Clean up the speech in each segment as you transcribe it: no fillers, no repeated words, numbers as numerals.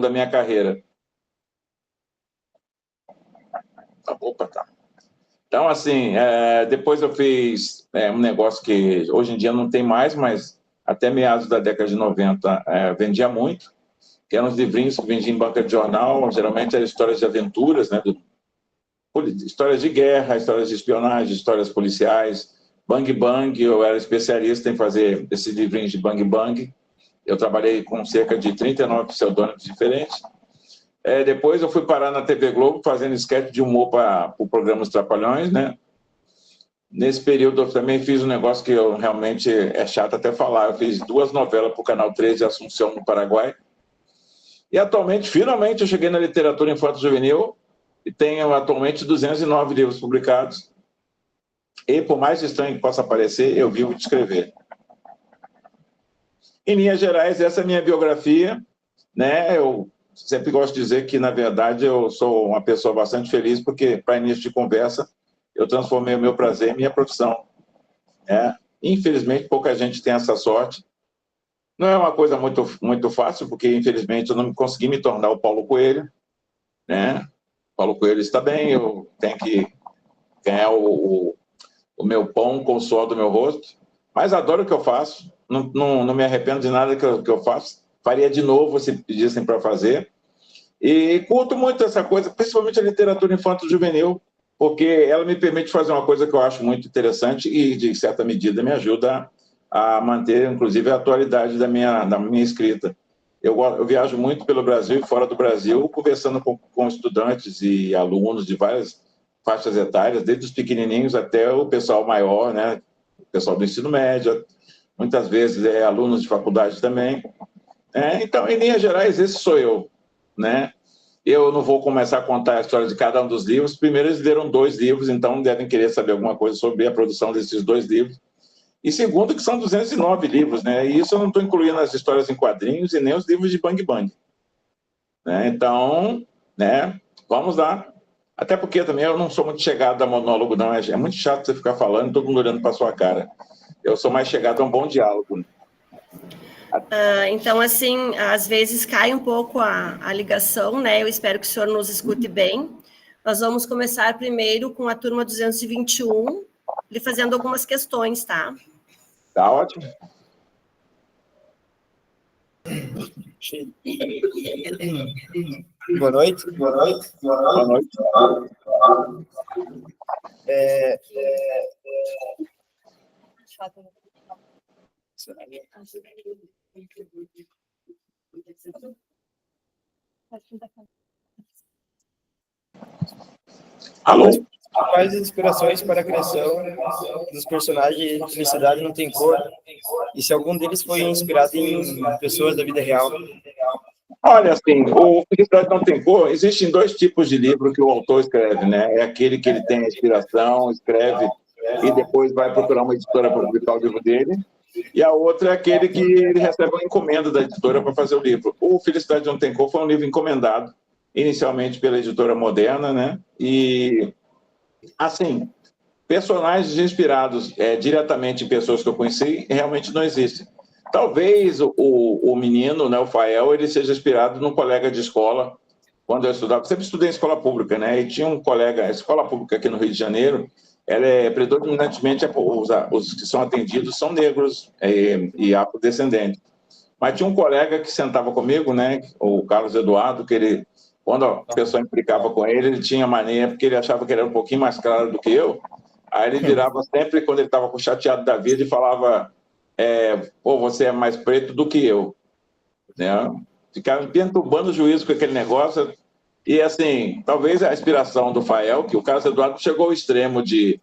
da minha carreira. Opa, tá. Então, assim, depois eu fiz um negócio que hoje em dia não tem mais, mas até meados da década de 90 vendia muito, que eram os livrinhos que vendiam em banca de jornal, geralmente eram histórias de aventuras, né, histórias de guerra, histórias de espionagem, histórias policiais, bang bang, eu era especialista em fazer esses livrinhos de bang bang, eu trabalhei com cerca de 39 pseudônimos diferentes. Depois eu fui parar na TV Globo fazendo esquete de humor para o programa Os Trapalhões, né? Nesse período eu também fiz um negócio que eu realmente é chato até falar, eu fiz 2 novelas para o Canal 13 de Assunção, no Paraguai, e atualmente, finalmente, eu cheguei na literatura infanto-juvenil e tenho atualmente 209 livros publicados, e por mais estranho que possa parecer, eu vivo de escrever. Em linhas gerais, essa é a minha biografia, né? Eu sempre gosto de dizer que, na verdade, eu sou uma pessoa bastante feliz, porque, para início de conversa, eu transformei o meu prazer em minha profissão. Né? Infelizmente, pouca gente tem essa sorte. Não é uma coisa muito fácil, porque, infelizmente, eu não consegui me tornar o Paulo Coelho. Né? Paulo Coelho está bem, eu tenho que ganhar o meu pão com o suor do meu rosto, mas adoro o que eu faço, não me arrependo de nada que eu faço, faria de novo se pedissem para fazer, e curto muito essa coisa, principalmente a literatura infanto-juvenil, porque ela me permite fazer uma coisa que eu acho muito interessante e, de certa medida, me ajuda a manter, inclusive, a atualidade da minha escrita. Eu viajo muito pelo Brasil e fora do Brasil, conversando com estudantes e alunos de várias faixas etárias, desde os pequenininhos até o pessoal maior, né? O pessoal do ensino médio, muitas vezes alunos de faculdade também. Então, em linhas gerais, esse sou eu. Né? Eu não vou começar a contar a história de cada um dos livros. Primeiro, eles leram 2 livros, então devem querer saber alguma coisa sobre a produção desses 2 livros. E segundo, que são 209 livros, né? E isso eu não estou incluindo as histórias em quadrinhos e nem os livros de Bang Bang. Né? Então, né? Vamos lá. Até porque também eu não sou muito chegado a monólogo, não. É muito chato você ficar falando e todo mundo olhando para sua cara. Eu sou mais chegado a um bom diálogo. Então, assim, às vezes cai um pouco a ligação, né? Eu espero que o senhor nos escute bem. Nós vamos começar primeiro com a turma 221, lhe fazendo algumas questões, tá? Tá ótimo. Boa noite. Boa noite. Alô? Quais as inspirações para a criação dos personagens de Felicidade Não Tem Cor? E se algum deles foi inspirado em pessoas da vida real? Olha, assim, o Felicidade Não Tem Cor, existem 2 tipos de livro que o autor escreve, né? É aquele que ele tem a inspiração, escreve e depois vai procurar uma editora para publicar o livro dele. E a outra é aquele que ele recebe uma encomenda da editora para fazer o livro. O Felicidade Não Tem Cor foi um livro encomendado, inicialmente pela editora Moderna, né? E, assim, personagens inspirados diretamente em pessoas que eu conheci realmente não existem. Talvez o menino, né, o Fael, ele seja inspirado num colega de escola. Quando eu estudava, sempre estudei em escola pública, né? E tinha um colega, a escola pública aqui no Rio de Janeiro, ela é predominantemente, os que são atendidos são negros e afrodescendentes. Mas tinha um colega que sentava comigo, né, o Carlos Eduardo, que ele, quando a pessoa implicava com ele, ele tinha mania, porque ele achava que ele era um pouquinho mais claro do que eu. Aí ele virava sempre, quando ele estava chateado da vida, e falava: pô, você é mais preto do que eu. Né? Ficava me perturbando o juízo com aquele negócio. E, assim, talvez a inspiração do Fael, que o Carlos Eduardo chegou ao extremo de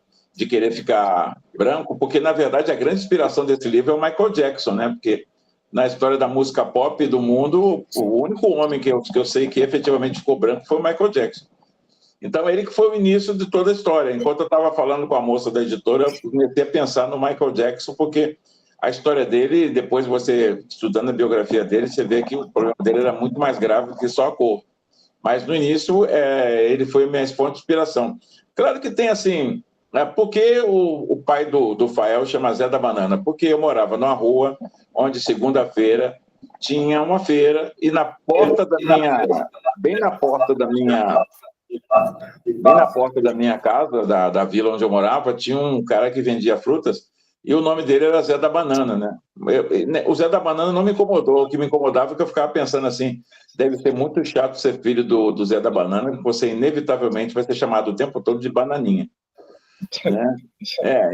querer ficar branco, porque, na verdade, a grande inspiração desse livro é o Michael Jackson, né? Porque na história da música pop do mundo, o único homem que eu sei que efetivamente ficou branco foi o Michael Jackson. Então, ele que foi o início de toda a história. Enquanto eu estava falando com a moça da editora, eu comecei a pensar no Michael Jackson, porque a história dele, depois você estudando a biografia dele, você vê que o problema dele era muito mais grave do que só a cor. Mas, no início, ele foi minha fonte de inspiração. Claro que tem, assim, por que o pai do Fael chama Zé da Banana? Porque eu morava numa rua onde, segunda-feira, tinha uma feira, e na porta da minha, bem na porta da minha, bem na porta da minha casa, da vila onde eu morava, tinha um cara que vendia frutas, e o nome dele era Zé da Banana, né? O Zé da Banana não me incomodou, o que me incomodava é que eu ficava pensando assim, deve ser muito chato ser filho do Zé da Banana, que você inevitavelmente vai ser chamado o tempo todo de Bananinha. Né?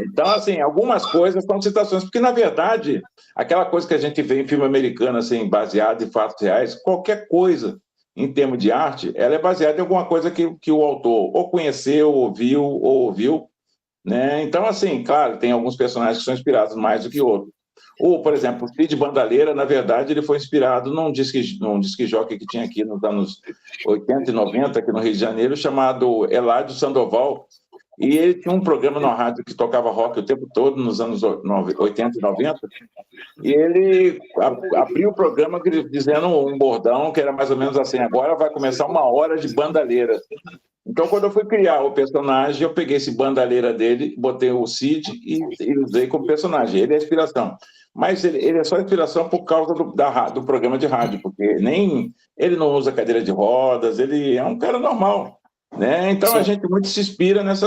Então, assim, algumas coisas são citações, porque, na verdade, aquela coisa que a gente vê em filme americano, assim, baseado em fatos reais, qualquer coisa, em termos de arte, ela é baseada em alguma coisa que o autor ou conheceu, ou ouviu, né? Então, assim, claro, tem alguns personagens que são inspirados mais do que outros. Ou, por exemplo, o Cid Bandaleira, na verdade, ele foi inspirado num disque jockey que tinha aqui nos anos 80 e 90, aqui no Rio de Janeiro, chamado Eládio Sandoval. E ele tinha um programa na rádio que tocava rock o tempo todo, nos anos 80 e 90, e ele abriu o programa dizendo um bordão que era mais ou menos assim: agora vai começar 1 hora de bandaleira. Então, quando eu fui criar o personagem, eu peguei esse bandaleira dele, botei o Cid e usei como personagem. Ele é a inspiração. Mas ele é só inspiração por causa do programa de rádio, porque nem ele não usa cadeira de rodas, ele é um cara normal. Né? Então, a gente muito se inspira nas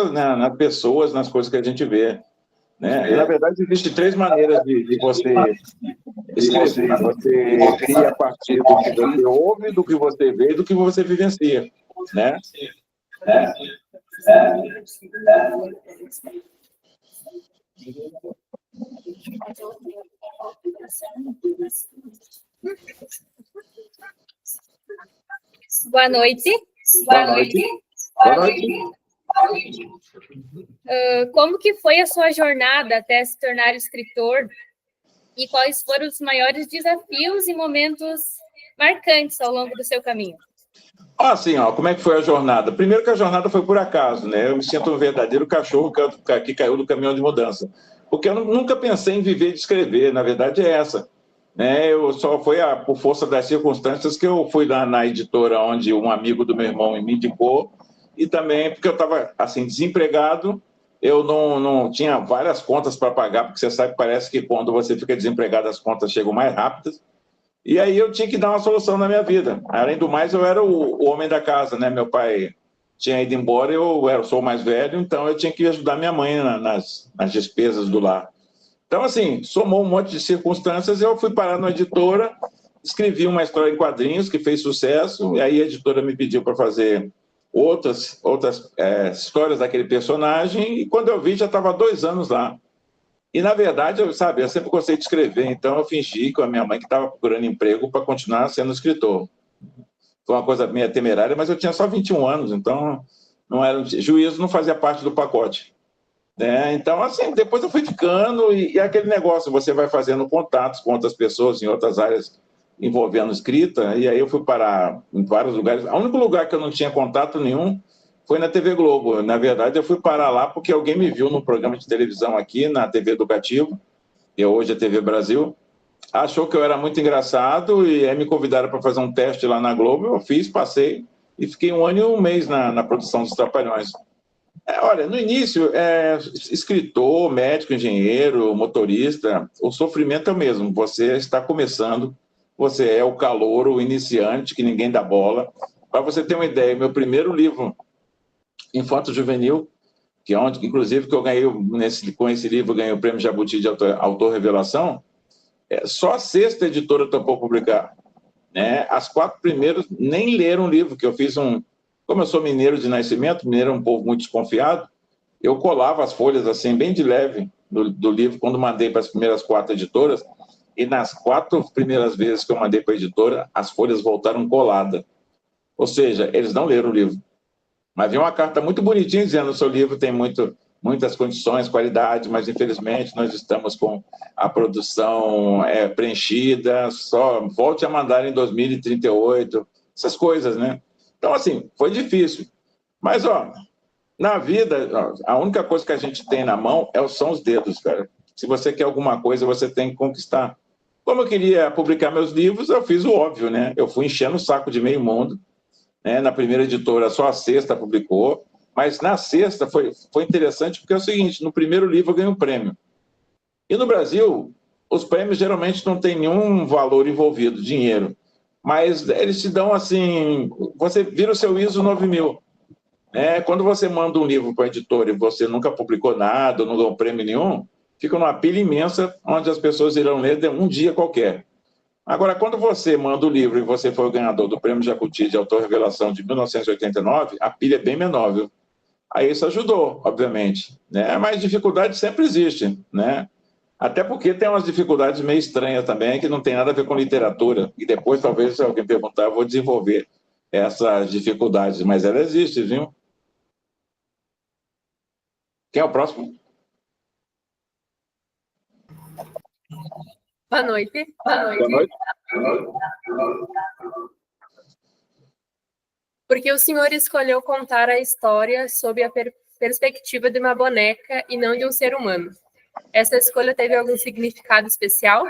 pessoas, nas coisas que a gente vê. Né? E, na verdade, existem 3 maneiras de você escrever. Você cria a partir do que você ouve, do que você vê e do que você vivencia. Né? Boa noite. Boa noite. Boa noite. Como que foi a sua jornada até se tornar escritor? E quais foram os maiores desafios e momentos marcantes ao longo do seu caminho? Assim, como é que foi a jornada? Primeiro que a jornada foi por acaso, né? Eu me sinto um verdadeiro cachorro que caiu do caminhão de mudança. Porque eu nunca pensei em viver de escrever, na verdade é essa. Né? Eu só foi por força das circunstâncias que eu fui lá na editora onde um amigo do meu irmão me indicou, e também porque eu estava assim, desempregado, eu não tinha várias contas para pagar, porque você sabe, parece que quando você fica desempregado as contas chegam mais rápidas, e aí eu tinha que dar uma solução na minha vida. Além do mais, eu era o homem da casa, né? Meu pai tinha ido embora, eu sou o mais velho, então eu tinha que ajudar minha mãe nas despesas do lar. Então, assim, somou um monte de circunstâncias, eu fui parar na editora, escrevi uma história em quadrinhos que fez sucesso, e aí a editora me pediu para fazer outras histórias daquele personagem, e quando eu vi, já estava 2 anos lá. E, na verdade, eu sempre gostei de escrever, então eu fingi com a minha mãe que estava procurando emprego para continuar sendo escritor. Foi uma coisa meio temerária, mas eu tinha só 21 anos, então juízo não fazia parte do pacote. Né? Então, assim, depois eu fui ficando, e aquele negócio, você vai fazendo contatos com outras pessoas em outras áreas envolvendo escrita, e aí eu fui parar em vários lugares. O único lugar que eu não tinha contato nenhum foi na TV Globo. Na verdade, eu fui parar lá porque alguém me viu num programa de televisão aqui, na TV Educativa, que hoje é TV Brasil, achou que eu era muito engraçado e aí me convidaram para fazer um teste lá na Globo. Eu fiz, passei e fiquei 1 ano e 1 mês na produção dos Trapalhões. Olha, no início, escritor, médico, engenheiro, motorista, o sofrimento é o mesmo. Você está começando, você é o calouro, o iniciante, que ninguém dá bola. Para você ter uma ideia, meu primeiro livro infanto-juvenil, que é onde, inclusive, que eu ganhei, com esse livro, eu ganhei o Prêmio Jabuti de Autor Revelação, só a 6ª editora topou publicar. Né? As 4 primeiras nem leram o livro, que eu fiz Como eu sou mineiro de nascimento, mineiro é um povo muito desconfiado, eu colava as folhas assim, bem de leve, do livro, quando mandei para as primeiras 4 editoras, e nas 4 primeiras vezes que eu mandei para a editora, as folhas voltaram coladas. Ou seja, eles não leram o livro. Mas veio uma carta muito bonitinha dizendo que o seu livro tem muitas condições, qualidade, mas infelizmente nós estamos com a produção preenchida, só volte a mandar em 2038, essas coisas, né? Então, assim, foi difícil. Mas, na vida, a única coisa que a gente tem na mão são os dedos, cara. Se você quer alguma coisa, você tem que conquistar. Como eu queria publicar meus livros, eu fiz o óbvio, né? Eu fui enchendo o saco de meio mundo. Né? Na primeira editora, só a 6ª publicou. Mas na 6ª foi interessante porque é o seguinte, no primeiro livro eu ganhei um prêmio. E no Brasil, os prêmios geralmente não tem nenhum valor envolvido, dinheiro, mas eles te dão assim, você vira o seu ISO 9000. Quando você manda um livro para a editora e você nunca publicou nada, não ganhou prêmio nenhum, fica numa pilha imensa onde as pessoas irão ler um dia qualquer. Agora, quando você manda o livro e você foi o ganhador do Prêmio Jacuti de Autor-Revelação de 1989, a pilha é bem menor, viu? Aí isso ajudou, obviamente, né? Mas dificuldade sempre existe, né? Até porque tem umas dificuldades meio estranhas também, que não tem nada a ver com literatura. E depois, talvez, se alguém perguntar, eu vou desenvolver essas dificuldades, mas ela existe, viu? Quem é o próximo? Boa noite. Boa noite. Porque o senhor escolheu contar a história sob a perspectiva de uma boneca e não de um ser humano. Essa escolha teve algum significado especial?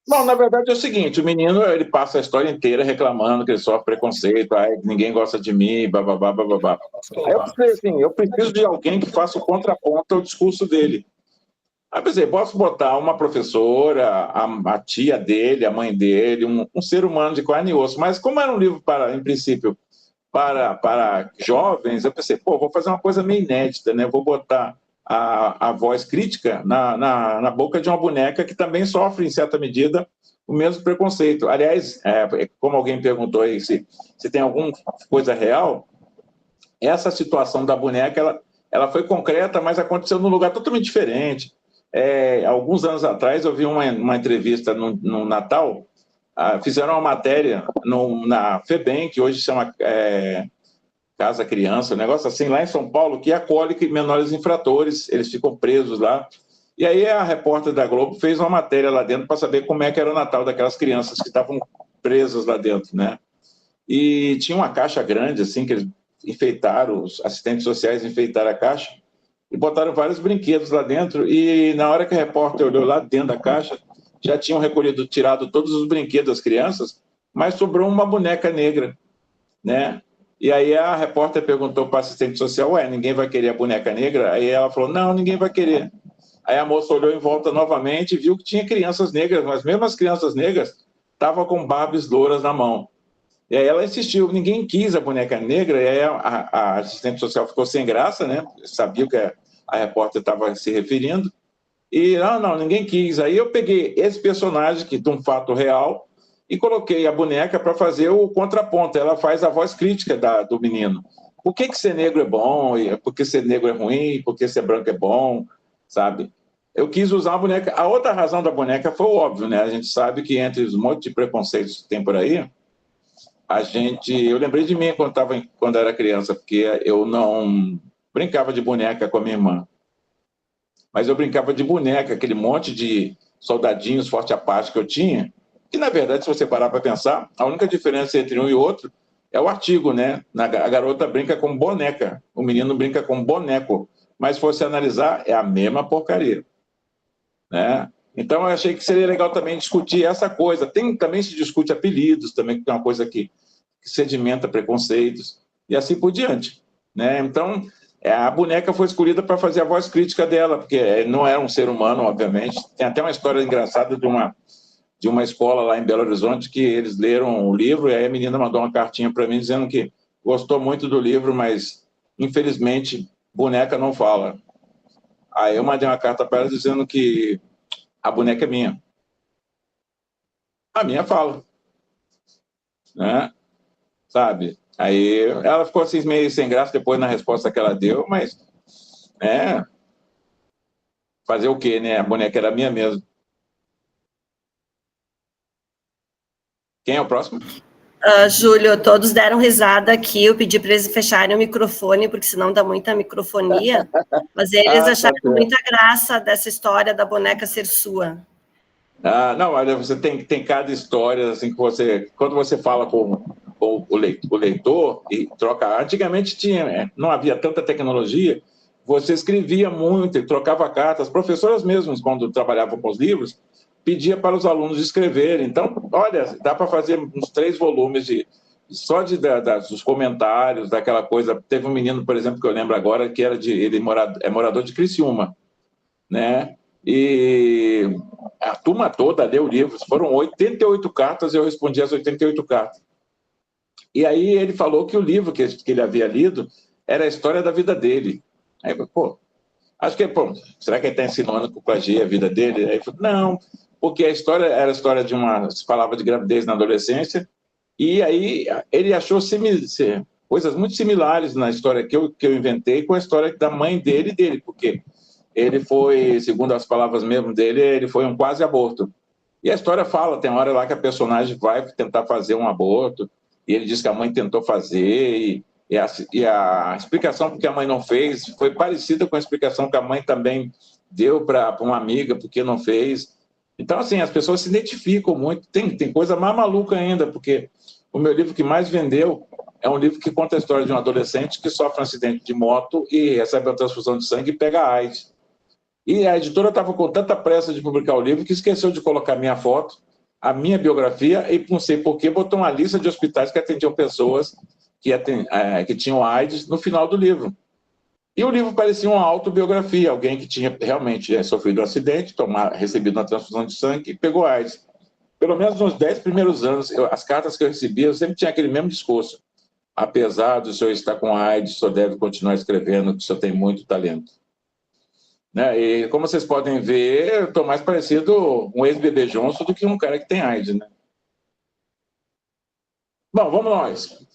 Bom, na verdade é o seguinte, o menino ele passa a história inteira reclamando que ele sofre preconceito, que ninguém gosta de mim, bababá, bababá. Aí eu pensei assim, eu preciso de alguém que faça o contraponto ao discurso dele. Aí pensei, posso botar uma professora, a tia dele, a mãe dele, um ser humano de carne e osso, mas como era um livro, em princípio, para jovens, eu pensei, vou fazer uma coisa meio inédita, né? Vou botar a voz crítica na boca de uma boneca que também sofre, em certa medida, o mesmo preconceito. Aliás, como alguém perguntou aí se tem alguma coisa real, essa situação da boneca, ela foi concreta, mas aconteceu num lugar totalmente diferente. Alguns anos atrás, eu vi uma entrevista no Natal, fizeram uma matéria na FEBEM, que hoje chama Casa Criança, um negócio assim, lá em São Paulo, que acolhe menores infratores, eles ficam presos lá. E aí a repórter da Globo fez uma matéria lá dentro para saber como é que era o Natal daquelas crianças que estavam presas lá dentro, né? E tinha uma caixa grande, assim, que eles enfeitaram, os assistentes sociais enfeitaram a caixa e botaram vários brinquedos lá dentro, e na hora que a repórter olhou lá dentro da caixa, já tinham tirado todos os brinquedos das crianças, mas sobrou uma boneca negra, né? E aí a repórter perguntou para a assistente social, ninguém vai querer a boneca negra? Aí ela falou, não, ninguém vai querer. Aí a moça olhou em volta novamente e viu que tinha crianças negras, mas mesmo as crianças negras estavam com Barbies louras na mão. E aí ela insistiu, ninguém quis a boneca negra, e aí a assistente social ficou sem graça, né? Sabia o que a repórter estava se referindo, e não, ninguém quis. Aí eu peguei esse personagem, que de um fato real, e coloquei a boneca para fazer o contraponto. Ela faz a voz crítica do menino. Por que ser negro é bom? Por que ser negro é ruim? Por que ser branco é bom? Sabe? Eu quis usar a boneca. A outra razão da boneca foi óbvio, né? A gente sabe que entre os montes de preconceitos que tem por aí, eu lembrei de mim quando era criança, porque eu não brincava de boneca com a minha irmã. Mas eu brincava de boneca, aquele monte de soldadinhos forte Apache que eu tinha, que, na verdade, se você parar para pensar, a única diferença entre um e outro é o artigo, né? A garota brinca com boneca, o menino brinca com boneco. Mas, se você analisar, é a mesma porcaria, né? Então, eu achei que seria legal também discutir essa coisa. Também se discute apelidos, também, que é uma coisa que sedimenta preconceitos, e assim por diante, né? Então, a boneca foi escolhida para fazer a voz crítica dela, porque não era um ser humano, obviamente. Tem até uma história engraçada de uma escola lá em Belo Horizonte, que eles leram o livro, e aí a menina mandou uma cartinha para mim dizendo que gostou muito do livro, mas, infelizmente, boneca não fala. Aí eu mandei uma carta para ela dizendo que a boneca é minha. A minha fala, né? Sabe? Aí ela ficou assim meio sem graça depois na resposta que ela deu, mas fazer o quê, né? A boneca era minha mesmo. Quem é o próximo? Júlio, todos deram risada aqui, eu pedi para eles fecharem o microfone, porque senão dá muita microfonia, mas eles acharam muita graça dessa história da boneca ser sua. Não, olha, você tem cada história, assim, que quando você fala com o leitor e troca. Antigamente não havia tanta tecnologia, você escrevia muito e trocava cartas. As professoras mesmas, quando trabalhavam com os livros, pedia para os alunos escreverem. Então, olha, dá para fazer uns 3 volumes só dos comentários, daquela coisa. Teve um menino, por exemplo, que eu lembro agora, que ele é morador de Criciúma, né? E a turma toda leu o livro. Foram 88 cartas, eu respondi as 88 cartas. E aí ele falou que o livro que ele havia lido era a história da vida dele. Aí eu, pô, acho que, pô, será que ele está ensinando que eu plagiei a vida dele? Aí ele falou, não, porque a história era a história de se falava de gravidez na adolescência, e aí ele achou coisas muito similares na história que eu inventei com a história da mãe dele e dele, porque ele foi, segundo as palavras mesmo dele, ele foi um quase aborto. E a história fala, tem uma hora lá que a personagem vai tentar fazer um aborto, e ele diz que a mãe tentou fazer, e a explicação porque a mãe não fez foi parecida com a explicação que a mãe também deu para uma amiga porque não fez. Então, assim, as pessoas se identificam muito. Tem coisa mais maluca ainda, porque o meu livro que mais vendeu é um livro que conta a história de um adolescente que sofre um acidente de moto e recebe uma transfusão de sangue e pega AIDS. E a editora estava com tanta pressa de publicar o livro que esqueceu de colocar minha foto, a minha biografia, e não sei por que botou uma lista de hospitais que atendiam pessoas que tinham AIDS no final do livro. E o livro parecia uma autobiografia, alguém que tinha realmente sofrido um acidente, recebido uma transfusão de sangue e pegou AIDS. Pelo menos nos 10 primeiros anos, as cartas que eu recebia, eu sempre tinha aquele mesmo discurso. Apesar do senhor estar com AIDS, o senhor deve continuar escrevendo, que o senhor tem muito talento. Né? E como vocês podem ver, eu estou mais parecido um ex-Bebê Johnson do que um cara que tem AIDS, né? Bom, vamos nós.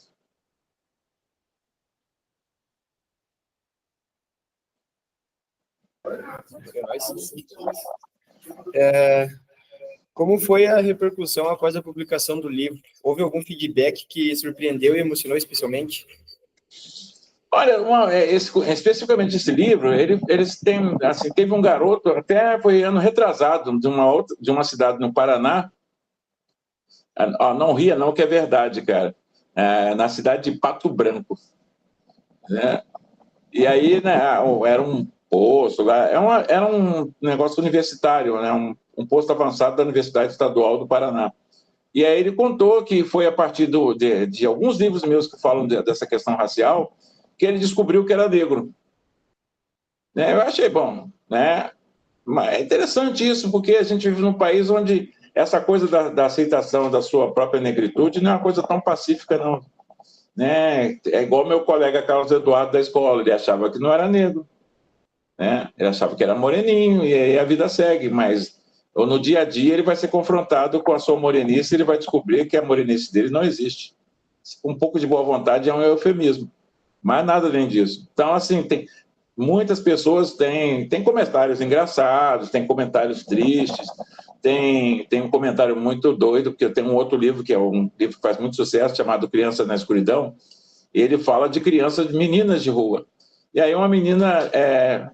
Como foi a repercussão após a publicação do livro? Houve algum feedback que surpreendeu e emocionou especialmente? Olha, especificamente esse livro, eles têm, assim, teve um garoto, até foi ano retrasado, de uma cidade no Paraná. Não ria não, que é verdade, cara. Na cidade de Pato Branco. Né? E aí, né, era um posto lá, era um negócio universitário, né, um posto avançado da Universidade Estadual do Paraná. E aí ele contou que foi a partir de alguns livros meus que falam dessa questão racial que ele descobriu que era negro. Né? Eu achei bom. Né? Mas é interessante isso, porque a gente vive num país onde essa coisa da aceitação da sua própria negritude não é uma coisa tão pacífica, não. Né? É igual meu colega Carlos Eduardo da escola, ele achava que não era negro. Né? Ele achava que era moreninho, e aí a vida segue, mas no dia a dia ele vai ser confrontado com a sua morenice e ele vai descobrir que a morenice dele não existe. Um pouco de boa vontade é um eufemismo, mas nada além disso. Então, assim, muitas pessoas têm comentários engraçados, têm comentários tristes, tem um comentário muito doido, porque eu tenho um outro livro, que é um livro que faz muito sucesso, chamado Criança na Escuridão, e ele fala de crianças, meninas de rua. E aí uma menina,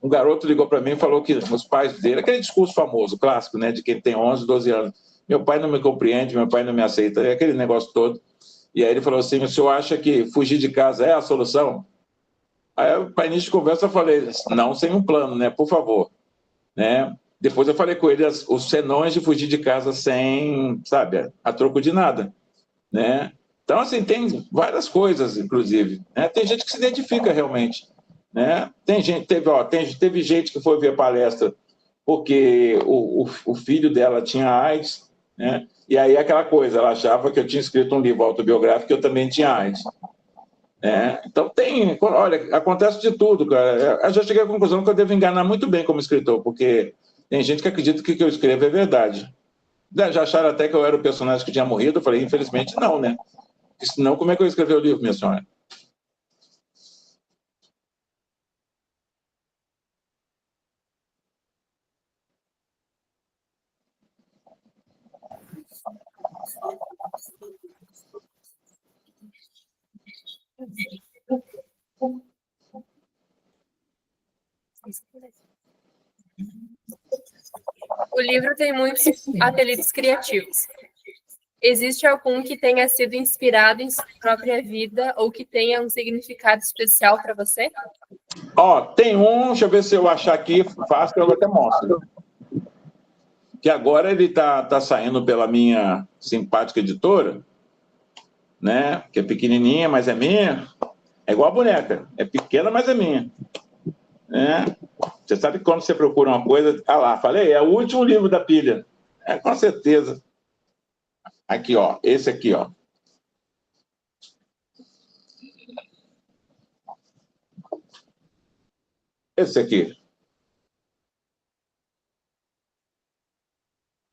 um garoto ligou para mim e falou que os pais dele, aquele discurso famoso, clássico, né, de quem tem 11, 12 anos, meu pai não me compreende, meu pai não me aceita, é aquele negócio todo. E aí ele falou assim, o senhor acha que fugir de casa é a solução? Aí o pai nisso de conversa eu falei, não sem um plano, né, por favor. Né? Depois eu falei com ele os senões de fugir de casa sem, sabe, a troco de nada. Né? Então, assim, tem várias coisas, inclusive. Né? Tem gente que se identifica realmente. Né? Teve gente que foi ver a palestra porque o filho dela tinha AIDS, né? E aí aquela coisa, ela achava que eu tinha escrito um livro autobiográfico que eu também tinha AIDS. Né? Então olha, acontece de tudo, cara. Eu já cheguei à conclusão que eu devo enganar muito bem como escritor, porque tem gente que acredita que o que eu escrevo é verdade. Já acharam até que eu era o personagem que tinha morrido, eu falei, infelizmente não, né? Porque senão, como é que eu escrevi o livro, minha senhora? O livro tem muitos apelidos criativos. Existe algum que tenha sido inspirado em sua própria vida ou que tenha um significado especial para você? Tem deixa eu ver se eu achar aqui, fácil, eu até mostro. Que agora ele tá saindo pela minha simpática editora, né? Que é pequenininha, mas é minha. É igual a boneca, é pequena, mas é minha. Né? Você sabe que quando você procura uma coisa, lá, falei, é o último livro da pilha. Com certeza. Aqui, ó, esse aqui, ó. Esse aqui.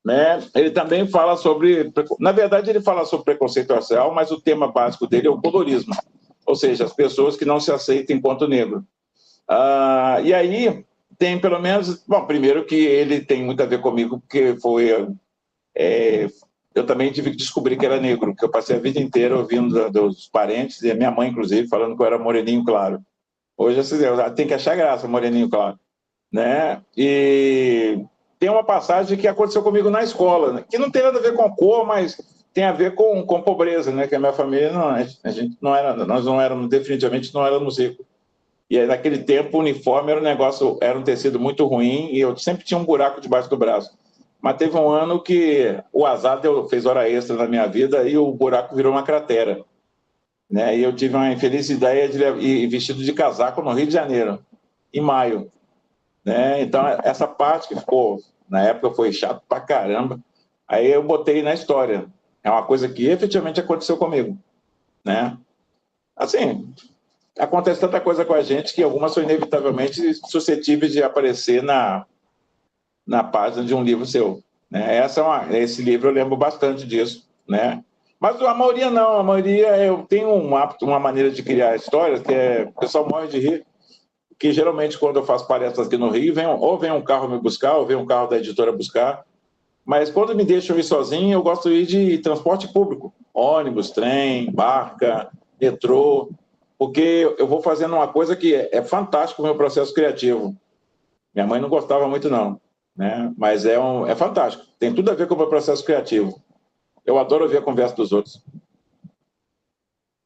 Né? Ele também fala sobre... Na verdade, ele fala sobre preconceito racial, mas o tema básico dele é o colorismo. Ou seja, as pessoas que não se aceitam enquanto negro. E aí, tem pelo menos... Bom, primeiro que ele tem muito a ver comigo, porque foi... eu também tive que descobrir que era negro, porque eu passei a vida inteira ouvindo dos parentes, e a minha mãe, inclusive, falando que eu era moreninho claro. Hoje, tem que achar graça, moreninho claro. Né? E tem uma passagem que aconteceu comigo na escola, né? Que não tem nada a ver com cor, mas tem a ver com pobreza, né? Que a minha família, a gente não era, nós não éramos, definitivamente não éramos ricos. E aí, naquele tempo, o uniforme era era um tecido muito ruim, e eu sempre tinha um buraco debaixo do braço. Mas teve um ano que o azar fez hora extra na minha vida e o buraco virou uma cratera. Né? E eu tive uma infeliz ideia de ir vestido de casaco no Rio de Janeiro, em maio. Né? Então, essa parte que ficou, na época, foi chato pra caramba. Aí eu botei na história. É uma coisa que efetivamente aconteceu comigo. Né? Assim, acontece tanta coisa com a gente que algumas são inevitavelmente suscetíveis de aparecer na página de um livro seu. Né? Esse livro eu lembro bastante disso. Né? Mas a maioria não. A maioria, eu tenho uma maneira de criar histórias que o pessoal morre de rir. Que geralmente, quando eu faço palestras aqui no Rio, ou vem um carro me buscar, ou vem um carro da editora buscar. Mas quando me deixam ir sozinho, eu gosto de ir de transporte público. Ônibus, trem, barca, metrô. Porque eu vou fazendo uma coisa que é fantástico no meu processo criativo. Minha mãe não gostava muito, não. Né? Mas é fantástico. Tem tudo a ver com o meu processo criativo. Eu adoro ouvir a conversa dos outros.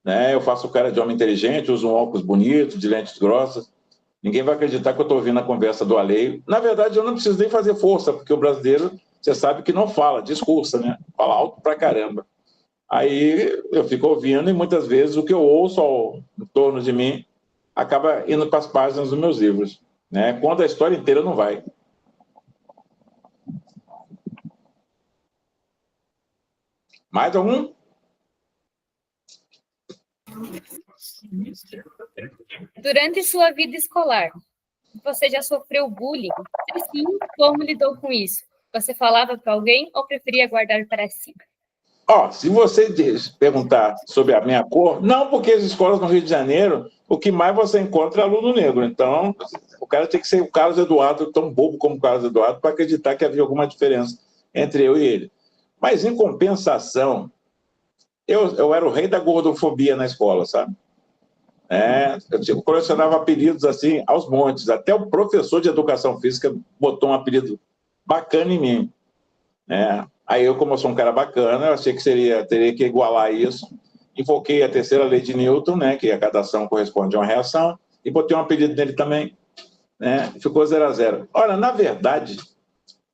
Né? Eu faço cara de homem inteligente, uso um óculos bonito, de lentes grossas. Ninguém vai acreditar que eu estou ouvindo a conversa do alheio. Na verdade, eu não preciso nem fazer força, porque o brasileiro, você sabe que não fala, discursa, né? Fala alto pra caramba. Aí eu fico ouvindo e muitas vezes o que eu ouço em torno de mim acaba indo para as páginas dos meus livros. Né? Quando a história inteira não vai. Mais algum? Durante sua vida escolar, você já sofreu bullying? Se sim, como lidou com isso? Você falava para alguém ou preferia guardar para si? Se você perguntar sobre a minha cor, não, porque as escolas no Rio de Janeiro, o que mais você encontra é aluno negro. Então, o cara tem que ser o Carlos Eduardo, tão bobo como o Carlos Eduardo, para acreditar que havia alguma diferença entre eu e ele. Mas, em compensação, eu era o rei da gordofobia na escola, sabe? Eu colecionava apelidos assim aos montes. Até o professor de educação física botou um apelido bacana em mim. Aí eu, como eu sou um cara bacana, eu achei que teria que igualar isso. Invoquei a terceira lei de Newton, né, que a cada ação corresponde a uma reação, e botei um apelido nele também. Ficou 0-0. Olha, na verdade,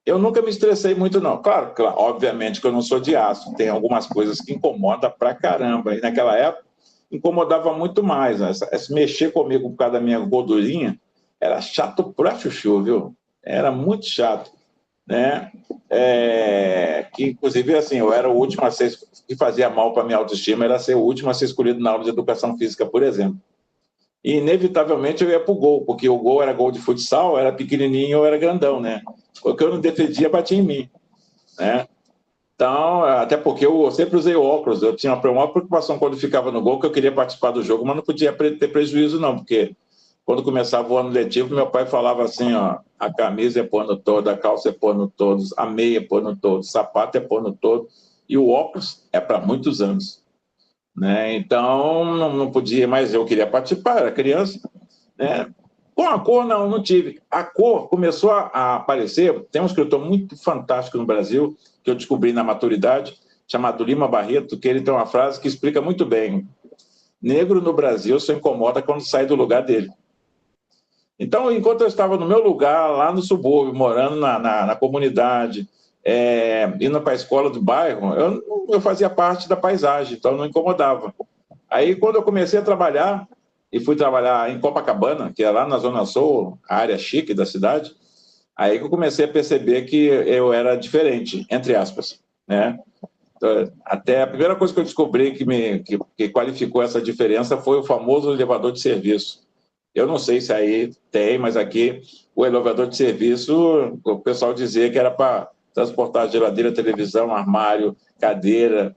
eu nunca me estressei muito, não. Claro, obviamente que eu não sou de aço. Tem algumas coisas que incomodam pra caramba. E naquela época, incomodava muito mais. Se mexer comigo por causa da minha gordurinha, era chato pra chuchu, viu? Era muito chato. Né? Que, inclusive, assim, eu era o último a ser... que fazia mal para minha autoestima era ser o último a ser escolhido na aula de educação física, por exemplo. E, inevitavelmente, eu ia pro gol, porque o gol era gol de futsal, era pequenininho ou era grandão, né? O que eu não defendia batia em mim, né? Então, até porque eu sempre usei óculos, eu tinha uma maior preocupação quando ficava no gol, que eu queria participar do jogo, mas não podia ter prejuízo, não, porque quando começava o ano letivo, meu pai falava assim, a camisa é pôr no todo, a calça é pôr no todo, a meia é pôr no todo, o sapato é pôr no todo, e o óculos é para muitos anos. Né? Então, não podia, mas eu queria participar, era criança. Né? Com a cor, não tive. A cor começou a aparecer, tem um escritor muito fantástico no Brasil, que eu descobri na maturidade, chamado Lima Barreto, que ele tem uma frase que explica muito bem. Negro no Brasil só incomoda quando sai do lugar dele. Então, enquanto eu estava no meu lugar, lá no subúrbio, morando na comunidade, indo para a escola do bairro, eu fazia parte da paisagem, então não incomodava. Aí, quando eu comecei a trabalhar, e fui trabalhar em Copacabana, que é lá na Zona Sul, a área chique da cidade, aí que eu comecei a perceber que eu era diferente, entre aspas, né? Até a primeira coisa que eu descobri que qualificou essa diferença foi o famoso elevador de serviço. Eu não sei se aí tem, mas aqui o elevador de serviço, o pessoal dizia que era para transportar geladeira, televisão, armário, cadeira,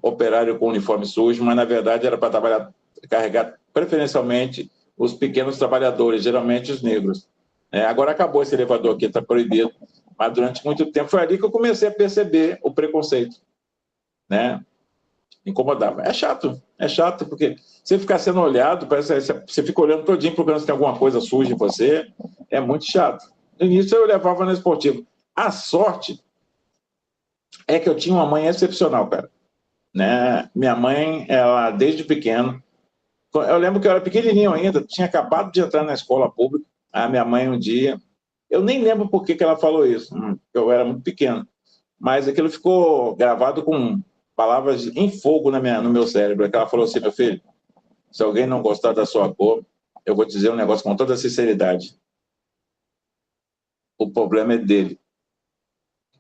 operário com uniforme sujo, mas na verdade era para carregar preferencialmente os pequenos trabalhadores, geralmente os negros. Agora acabou esse elevador aqui, está proibido. Mas durante muito tempo foi ali que eu comecei a perceber o preconceito, né? Me incomodava. É chato, porque você ficar sendo olhado, parece que você fica olhando todinho procurando se tem alguma coisa suja em você, é muito chato. No início eu levava na esportiva. A sorte é que eu tinha uma mãe excepcional, cara. Né? Minha mãe, ela desde pequeno, eu lembro que eu era pequenininho ainda, tinha acabado de entrar na escola pública, a minha mãe um dia, eu nem lembro por que ela falou isso, eu era muito pequeno, mas aquilo ficou gravado com palavras em fogo no meu cérebro, que ela falou assim: meu filho, se alguém não gostar da sua cor, eu vou dizer um negócio com toda sinceridade, o problema é dele,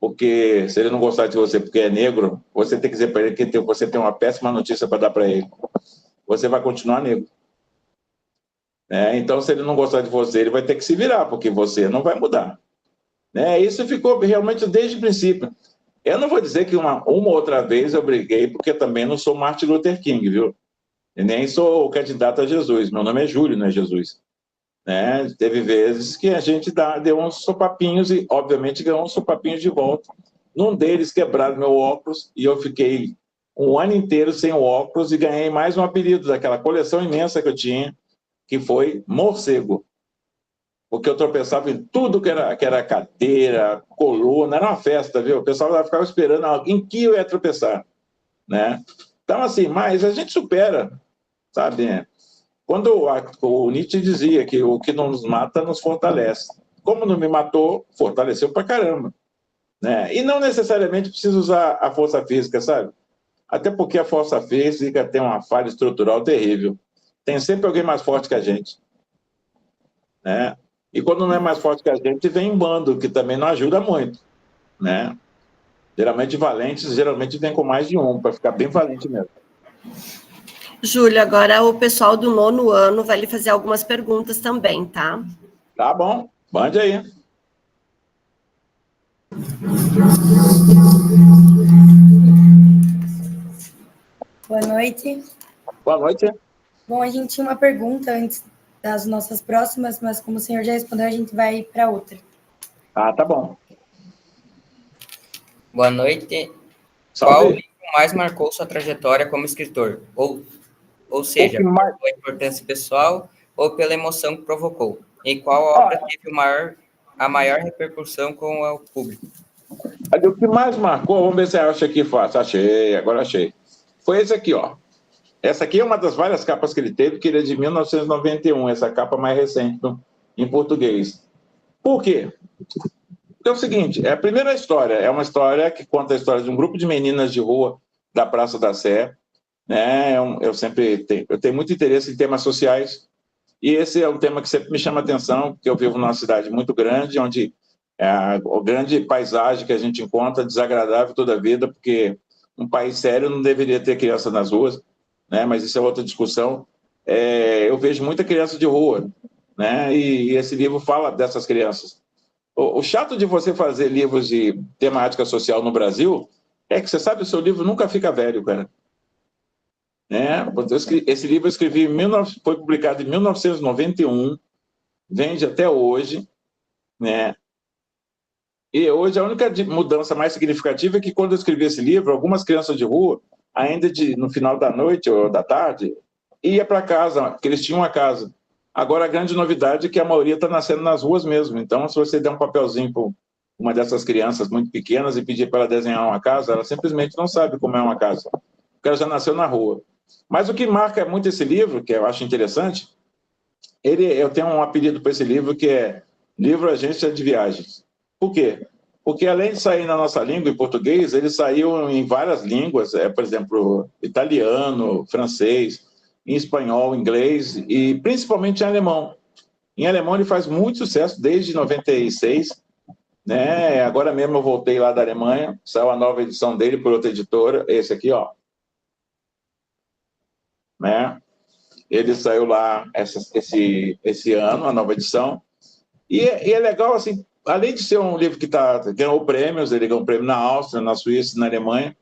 porque se ele não gostar de você porque é negro, você tem que dizer para ele que você tem uma péssima notícia para dar para ele, você vai continuar negro. Então, se ele não gostar de você, ele vai ter que se virar, porque você não vai mudar. Isso ficou realmente desde o princípio. Eu não vou dizer que uma outra vez eu briguei, porque também não sou Martin Luther King, viu? E nem sou candidato a Jesus. Meu nome é Júlio, não é Jesus. Teve vezes que a gente deu uns sopapinhos e, obviamente, ganhou uns sopapinhos de volta. Num deles, quebraram meu óculos e eu fiquei um ano inteiro sem o óculos e ganhei mais um apelido daquela coleção imensa que eu tinha, que foi morcego, porque eu tropeçava em tudo que era cadeira, coluna, era uma festa, viu? O pessoal ficava esperando em que eu ia tropeçar, né? Então, assim, mas a gente supera, sabe? Quando o Nietzsche dizia que o que não nos mata nos fortalece. Como não me matou, fortaleceu pra caramba, né? E não necessariamente precisa usar a força física, sabe? Até porque a força física tem uma falha estrutural terrível. Tem sempre alguém mais forte que a gente, né? E quando não é mais forte que a gente, vem em bando, que também não ajuda muito, né? Geralmente valentes, vem com mais de um, para ficar bem valente mesmo. Júlio, agora o pessoal do 9º ano vai lhe fazer algumas perguntas também, tá? Tá bom, mande aí. Boa noite. Boa noite. Bom, a gente tinha uma pergunta antes das nossas próximas, mas como o senhor já respondeu, a gente vai para outra. Ah, tá bom. Boa noite. Salve. Qual livro mais marcou sua trajetória como escritor? Ou seja, pela sua importância pessoal ou pela emoção que provocou? E qual obra teve a maior repercussão com o público? O que mais marcou, vamos ver se eu acho aqui fácil. Agora achei. Foi esse aqui, ó. Essa aqui é uma das várias capas que ele teve, que ele é de 1991, essa capa mais recente em português. Por quê? Porque é o seguinte, a primeira história é uma história que conta a história de um grupo de meninas de rua da Praça da Sé, né? Eu tenho muito interesse em temas sociais, e esse é um tema que sempre me chama a atenção, porque eu vivo numa cidade muito grande, onde a grande paisagem que a gente encontra desagradável toda a vida, porque um país sério não deveria ter criança nas ruas, né? Mas isso é outra discussão. Eu vejo muita criança de rua, né? E esse livro fala dessas crianças. O chato de você fazer livros de temática social no Brasil é que, você sabe, o seu livro nunca fica velho, cara. Né? Esse livro eu escrevi, foi publicado em 1991, vende até hoje, né? E hoje a única mudança mais significativa é que quando eu escrevi esse livro, algumas crianças de rua, ainda no final da noite ou da tarde, ia para casa, porque eles tinham uma casa. Agora, a grande novidade é que a maioria está nascendo nas ruas mesmo. Então, se você der um papelzinho para uma dessas crianças muito pequenas e pedir para ela desenhar uma casa, ela simplesmente não sabe como é uma casa, porque ela já nasceu na rua. Mas o que marca muito esse livro, que eu acho interessante, eu tenho um apelido para esse livro, que é Livro Agência de Viagens. Por quê? Porque, além de sair na nossa língua, em português, ele saiu em várias línguas, por exemplo, italiano, francês, em espanhol, inglês e principalmente em alemão. Em alemão ele faz muito sucesso desde 96, né? Agora mesmo eu voltei lá da Alemanha, saiu a nova edição dele por outra editora, esse aqui, ó. Né? Ele saiu lá esse ano, a nova edição. E é legal, assim, além de ser um livro que ganhou prêmios, ele ganhou um prêmio na Áustria, na Suíça, na Alemanha,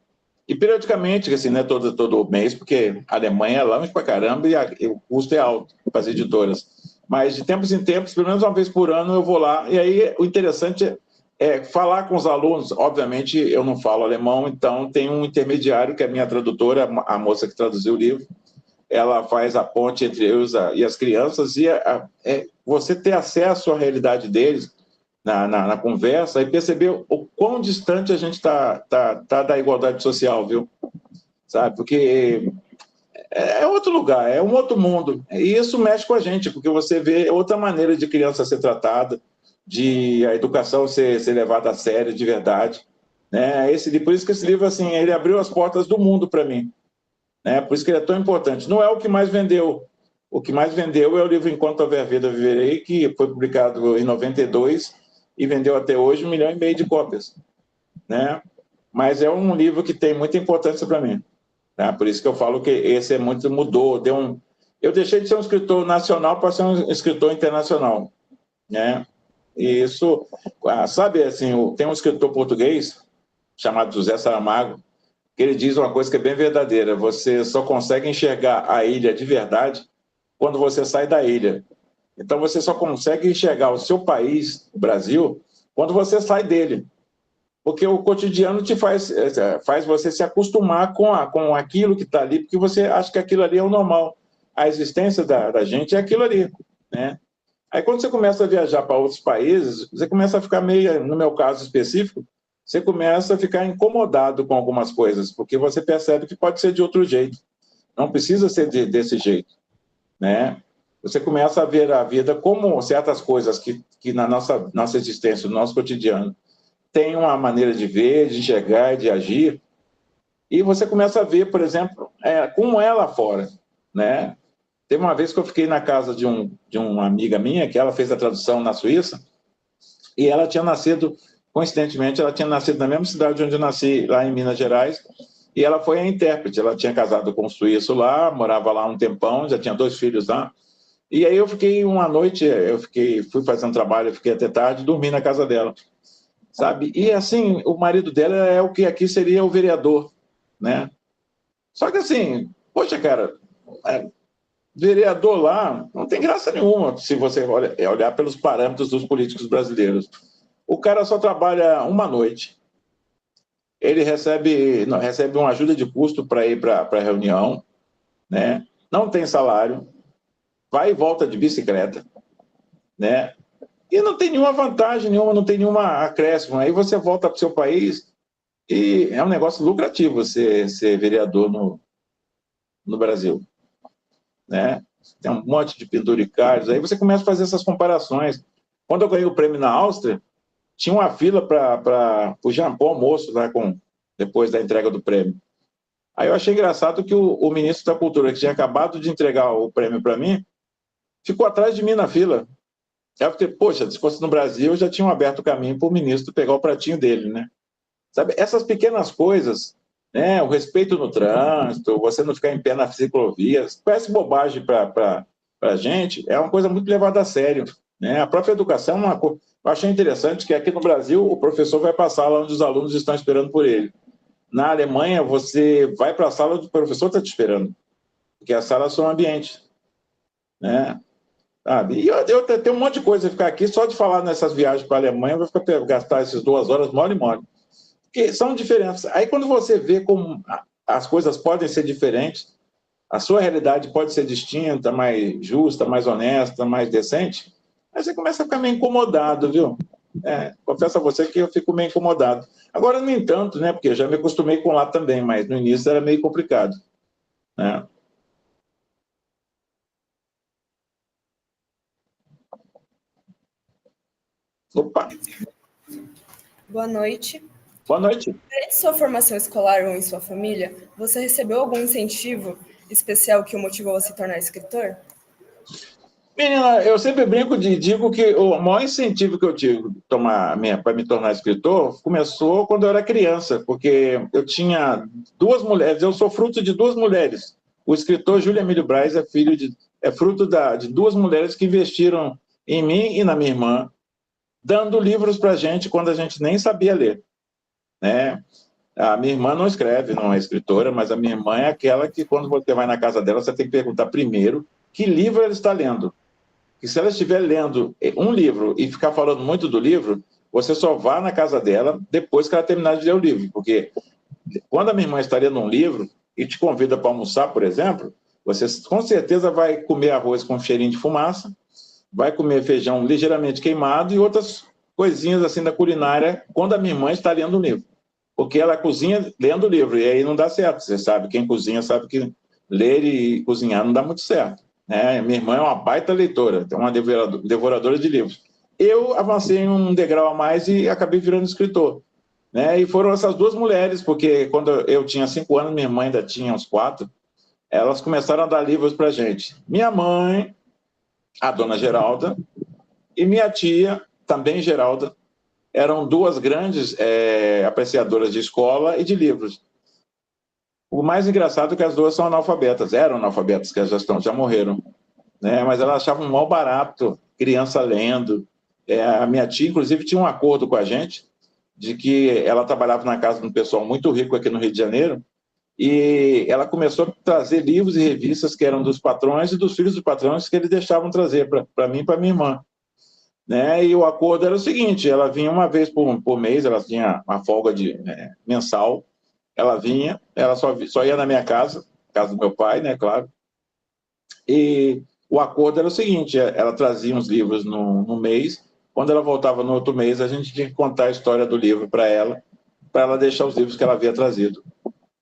e periodicamente, assim, né, todo mês, porque a Alemanha é longe pra caramba e o custo é alto para as editoras. Mas de tempos em tempos, pelo menos uma vez por ano, eu vou lá. E aí o interessante é falar com os alunos. Obviamente, eu não falo alemão, então tem um intermediário, que é a minha tradutora, a moça que traduziu o livro. Ela faz a ponte entre eu e as crianças, e você ter acesso à realidade deles na conversa e perceber o quão distante a gente está da igualdade social, viu? Sabe? Porque é outro lugar, é um outro mundo. E isso mexe com a gente, porque você vê outra maneira de criança ser tratada, de a educação ser levada a sério, de verdade. Né? Por isso que esse livro, assim, ele abriu as portas do mundo para mim. Né? Por isso que ele é tão importante. Não é o que mais vendeu. O que mais vendeu é o livro Enquanto Houver Vida, Viverei, que foi publicado em 92 e vendeu até hoje 1,5 milhão de cópias. Né? Mas é um livro que tem muita importância para mim. Tá? Por isso que eu falo que esse mudou. Eu deixei de ser um escritor nacional para ser um escritor internacional. Né? E isso, sabe, assim, tem um escritor português chamado José Saramago, que ele diz uma coisa que é bem verdadeira: você só consegue enxergar a ilha de verdade quando você sai da ilha. Então você só consegue enxergar o seu país, o Brasil, quando você sai dele. Porque o cotidiano te faz você se acostumar com aquilo que está ali, porque você acha que aquilo ali é o normal. A existência da gente é aquilo ali, né? Aí quando você começa a viajar para outros países, você começa a ficar meio, no meu caso específico, você começa a ficar incomodado com algumas coisas, porque você percebe que pode ser de outro jeito. Não precisa ser desse jeito, né? Você começa a ver a vida como certas coisas que na nossa existência, no nosso cotidiano, tem uma maneira de ver, de enxergar, de agir, e você começa a ver, por exemplo, como é lá fora, né? Teve uma vez que eu fiquei na casa de uma amiga minha, que ela fez a tradução na Suíça, e ela tinha nascido, coincidentemente, ela tinha nascido na mesma cidade onde eu nasci, lá em Minas Gerais, e ela foi a intérprete. Ela tinha casado com um suíço lá, morava lá um tempão, já tinha 2 filhos lá, e aí eu fiquei uma noite, fui fazer um trabalho, fiquei até tarde, dormi na casa dela, sabe? E assim, o marido dela é o que aqui seria o vereador, né? Só que assim, poxa, cara, vereador lá não tem graça nenhuma se você olhar pelos parâmetros dos políticos brasileiros. O cara só trabalha uma noite, ele recebe uma ajuda de custo para ir para a reunião, né? Não tem salário, vai e volta de bicicleta, né? E não tem nenhuma vantagem nenhuma, não tem nenhuma acréscimo. Aí você volta para o seu país e é um negócio lucrativo ser vereador no Brasil. Né? Tem um monte de penduricários, aí você começa a fazer essas comparações. Quando eu ganhei o prêmio na Áustria, tinha uma fila para o almoço lá depois da entrega do prêmio. Aí eu achei engraçado que o ministro da Cultura, que tinha acabado de entregar o prêmio para mim, ficou atrás de mim na fila. Aí eu fiquei, poxa, se fosse no Brasil, já tinham aberto o caminho para o ministro pegar o pratinho dele, né? Sabe, essas pequenas coisas, né? O respeito no trânsito, você não ficar em pé na ciclovia, parece bobagem para a gente, é uma coisa muito levada a sério, né? A própria educação é uma coisa. Eu achei interessante que aqui no Brasil o professor vai para a sala onde os alunos estão esperando por ele. Na Alemanha, você vai para a sala onde o professor está te esperando, porque a sala é só um ambiente, né? Sabe? E eu tenho um monte de coisa a ficar aqui, só de falar nessas viagens para a Alemanha, eu vou gastar essas 2 horas, mole e mole. Porque são diferenças. Aí quando você vê como as coisas podem ser diferentes, a sua realidade pode ser distinta, mais justa, mais honesta, mais decente, aí você começa a ficar meio incomodado, viu? Confesso a você que eu fico meio incomodado. Agora, no entanto, né, porque eu já me acostumei com lá também, mas no início era meio complicado, né? Opa! Boa noite. Boa noite. Durante sua formação escolar ou em sua família, você recebeu algum incentivo especial que o motivou a se tornar escritor? Menina, eu sempre brinco e digo que o maior incentivo que eu tive para me tornar escritor começou quando eu era criança, porque eu tinha duas mulheres, eu sou fruto de duas mulheres. O escritor Júlio Emílio Braz é fruto de duas mulheres que investiram em mim e na minha irmã, dando livros para a gente quando a gente nem sabia ler, né? A minha irmã não escreve, não é escritora, mas a minha irmã é aquela que, quando você vai na casa dela, você tem que perguntar primeiro que livro ela está lendo. E se ela estiver lendo um livro e ficar falando muito do livro, você só vá na casa dela depois que ela terminar de ler o livro. Porque quando a minha irmã está lendo um livro e te convida para almoçar, por exemplo, você com certeza vai comer arroz com cheirinho de fumaça, vai comer feijão ligeiramente queimado e outras coisinhas assim da culinária quando a minha irmã está lendo um livro. Porque ela cozinha lendo o livro, e aí não dá certo. Você sabe, quem cozinha sabe que ler e cozinhar não dá muito certo. Né? Minha irmã é uma baita leitora, é uma devoradora de livros. Eu avancei um degrau a mais e acabei virando escritor. Né? E foram essas duas mulheres, porque quando eu tinha 5 anos, minha mãe ainda tinha uns 4, elas começaram a dar livros para a gente. Minha mãe, a dona Geralda, e minha tia, também Geralda, eram duas grandes apreciadoras de escola e de livros. O mais engraçado é que as duas são analfabetas, eram analfabetas, que já morreram, né? Mas elas achavam mal barato criança lendo. A minha tia, inclusive, tinha um acordo com a gente de que ela trabalhava na casa de um pessoal muito rico aqui no Rio de Janeiro e ela começou a trazer livros e revistas que eram dos patrões e dos filhos dos patrões que eles deixavam trazer para mim e para minha irmã. Né? E o acordo era o seguinte, ela vinha uma vez por mês, ela tinha uma folga mensal, ela vinha, ela só ia na minha casa do meu pai, né, claro, e o acordo era o seguinte, ela trazia uns livros no mês, quando ela voltava no outro mês, a gente tinha que contar a história do livro para ela deixar os livros que ela havia trazido.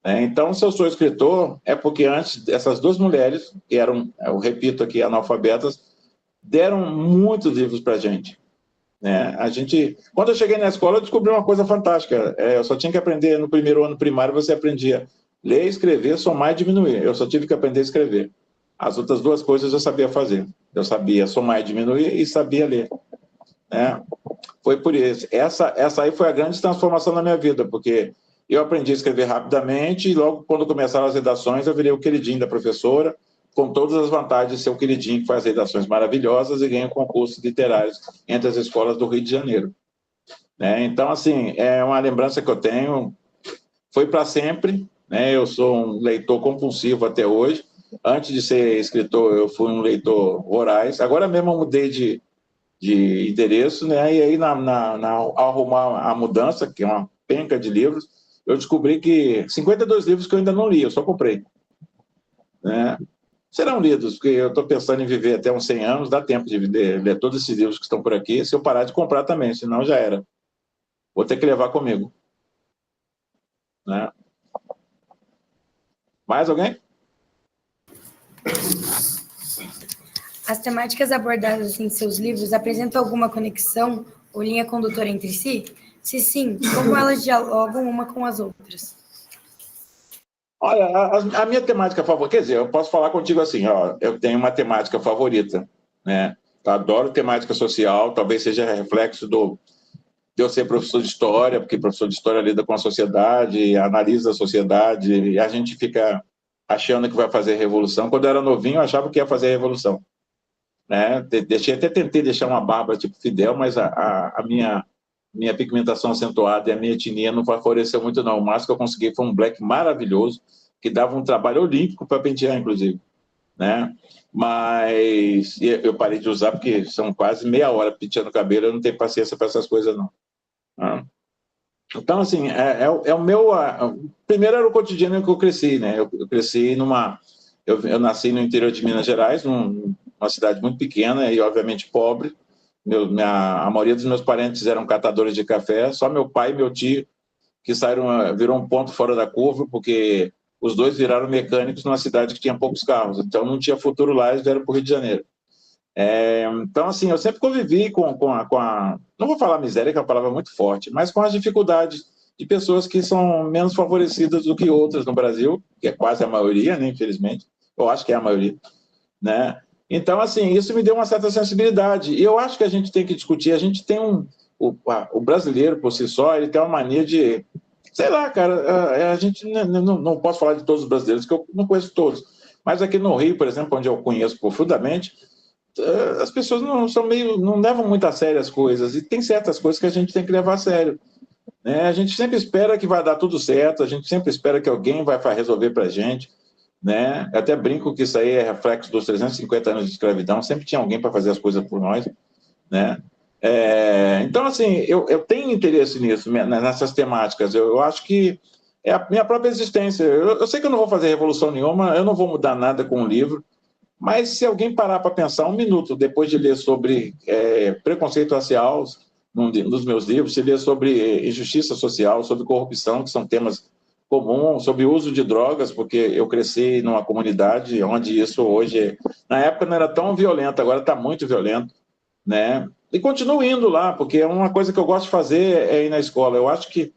Então, se eu sou escritor, é porque antes essas duas mulheres, que eram, eu repito aqui, analfabetas, deram muitos livros para a gente. Né? Quando eu cheguei na escola, eu descobri uma coisa fantástica. Eu só tinha que aprender no primeiro ano primário, você aprendia ler, escrever, somar e diminuir. Eu só tive que aprender a escrever. As outras duas coisas eu sabia fazer. Eu sabia somar e diminuir e sabia ler. Né? Foi por isso. Essa aí foi a grande transformação na minha vida, porque eu aprendi a escrever rapidamente e logo quando começaram as redações, eu virei o queridinho da professora, com todas as vantagens de ser o queridinho que faz redações maravilhosas e ganha concursos literários entre as escolas do Rio de Janeiro. Né? Então, assim, é uma lembrança que eu tenho, foi para sempre, né? Eu sou um leitor compulsivo até hoje. Antes de ser escritor, eu fui um leitor voraz. Agora mesmo eu mudei de endereço, né? E aí, ao arrumar a mudança, que é uma penca de livros, eu descobri que 52 livros que eu ainda não li, eu só comprei. Né? Serão lidos, porque eu estou pensando em viver até uns 100 anos, dá tempo de ler todos esses livros que estão por aqui, se eu parar de comprar também, senão já era. Vou ter que levar comigo. Né? Mais alguém? As temáticas abordadas em seus livros apresentam alguma conexão ou linha condutora entre si? Se sim, como elas dialogam uma com as outras? Olha, a minha temática favorita, quer dizer, eu posso falar contigo assim, ó, eu tenho uma temática favorita, né? Eu adoro temática social, talvez seja reflexo de eu ser professor de história, porque professor de história lida com a sociedade, analisa a sociedade, e a gente fica achando que vai fazer revolução. Quando eu era novinho, eu achava que ia fazer revolução. Né? Até tentei deixar uma barba tipo Fidel, mas a minha pigmentação acentuada e a minha etnia não favoreceu muito, não. O máximo que eu consegui foi um black maravilhoso, que dava um trabalho olímpico para pentear, inclusive. Né? Mas eu parei de usar porque são quase meia hora penteando o cabelo, eu não tenho paciência para essas coisas, não. Então, assim, o meu... Primeiro era o cotidiano em que eu cresci, né? Eu cresci eu nasci no interior de Minas Gerais, numa cidade muito pequena e, obviamente, pobre. A maioria dos meus parentes eram catadores de café, só meu pai e meu tio que virou um ponto fora da curva, porque os dois viraram mecânicos numa cidade que tinha poucos carros, então não tinha futuro lá, eles vieram para o Rio de Janeiro. Então, assim, eu sempre convivi com a... Não vou falar miséria, que é uma palavra muito forte, mas com as dificuldades de pessoas que são menos favorecidas do que outras no Brasil, que é quase a maioria, né, infelizmente. eu acho que é a maioria, né? Então, assim, isso me deu uma certa sensibilidade. E eu acho que a gente tem que discutir. A gente tem o brasileiro, por si só, ele tem uma mania de... Sei lá, cara, a gente não posso falar de todos os brasileiros, que eu não conheço todos. Mas aqui no Rio, por exemplo, onde eu conheço profundamente, as pessoas não levam muito a sério as coisas. E tem certas coisas que a gente tem que levar a sério, né? A gente sempre espera que vai dar tudo certo, a gente sempre espera que alguém vai resolver para a gente, né? Eu até brinco que isso aí é reflexo dos 350 anos de escravidão, sempre tinha alguém para fazer as coisas por nós, né? Então, assim, eu tenho interesse nisso, nessas temáticas. Eu acho que é a minha própria existência. Eu sei que eu não vou fazer revolução nenhuma, eu não vou mudar nada com o livro, mas se alguém parar para pensar um minuto depois de ler sobre preconceito racial num dos meus livros, se ler sobre injustiça social, sobre corrupção, que são temas comuns, sobre o uso de drogas, porque eu cresci numa comunidade onde isso hoje, na época não era tão violento, agora está muito violento, né? E continuo indo lá, porque é uma coisa que eu gosto de fazer é ir na escola. Eu acho que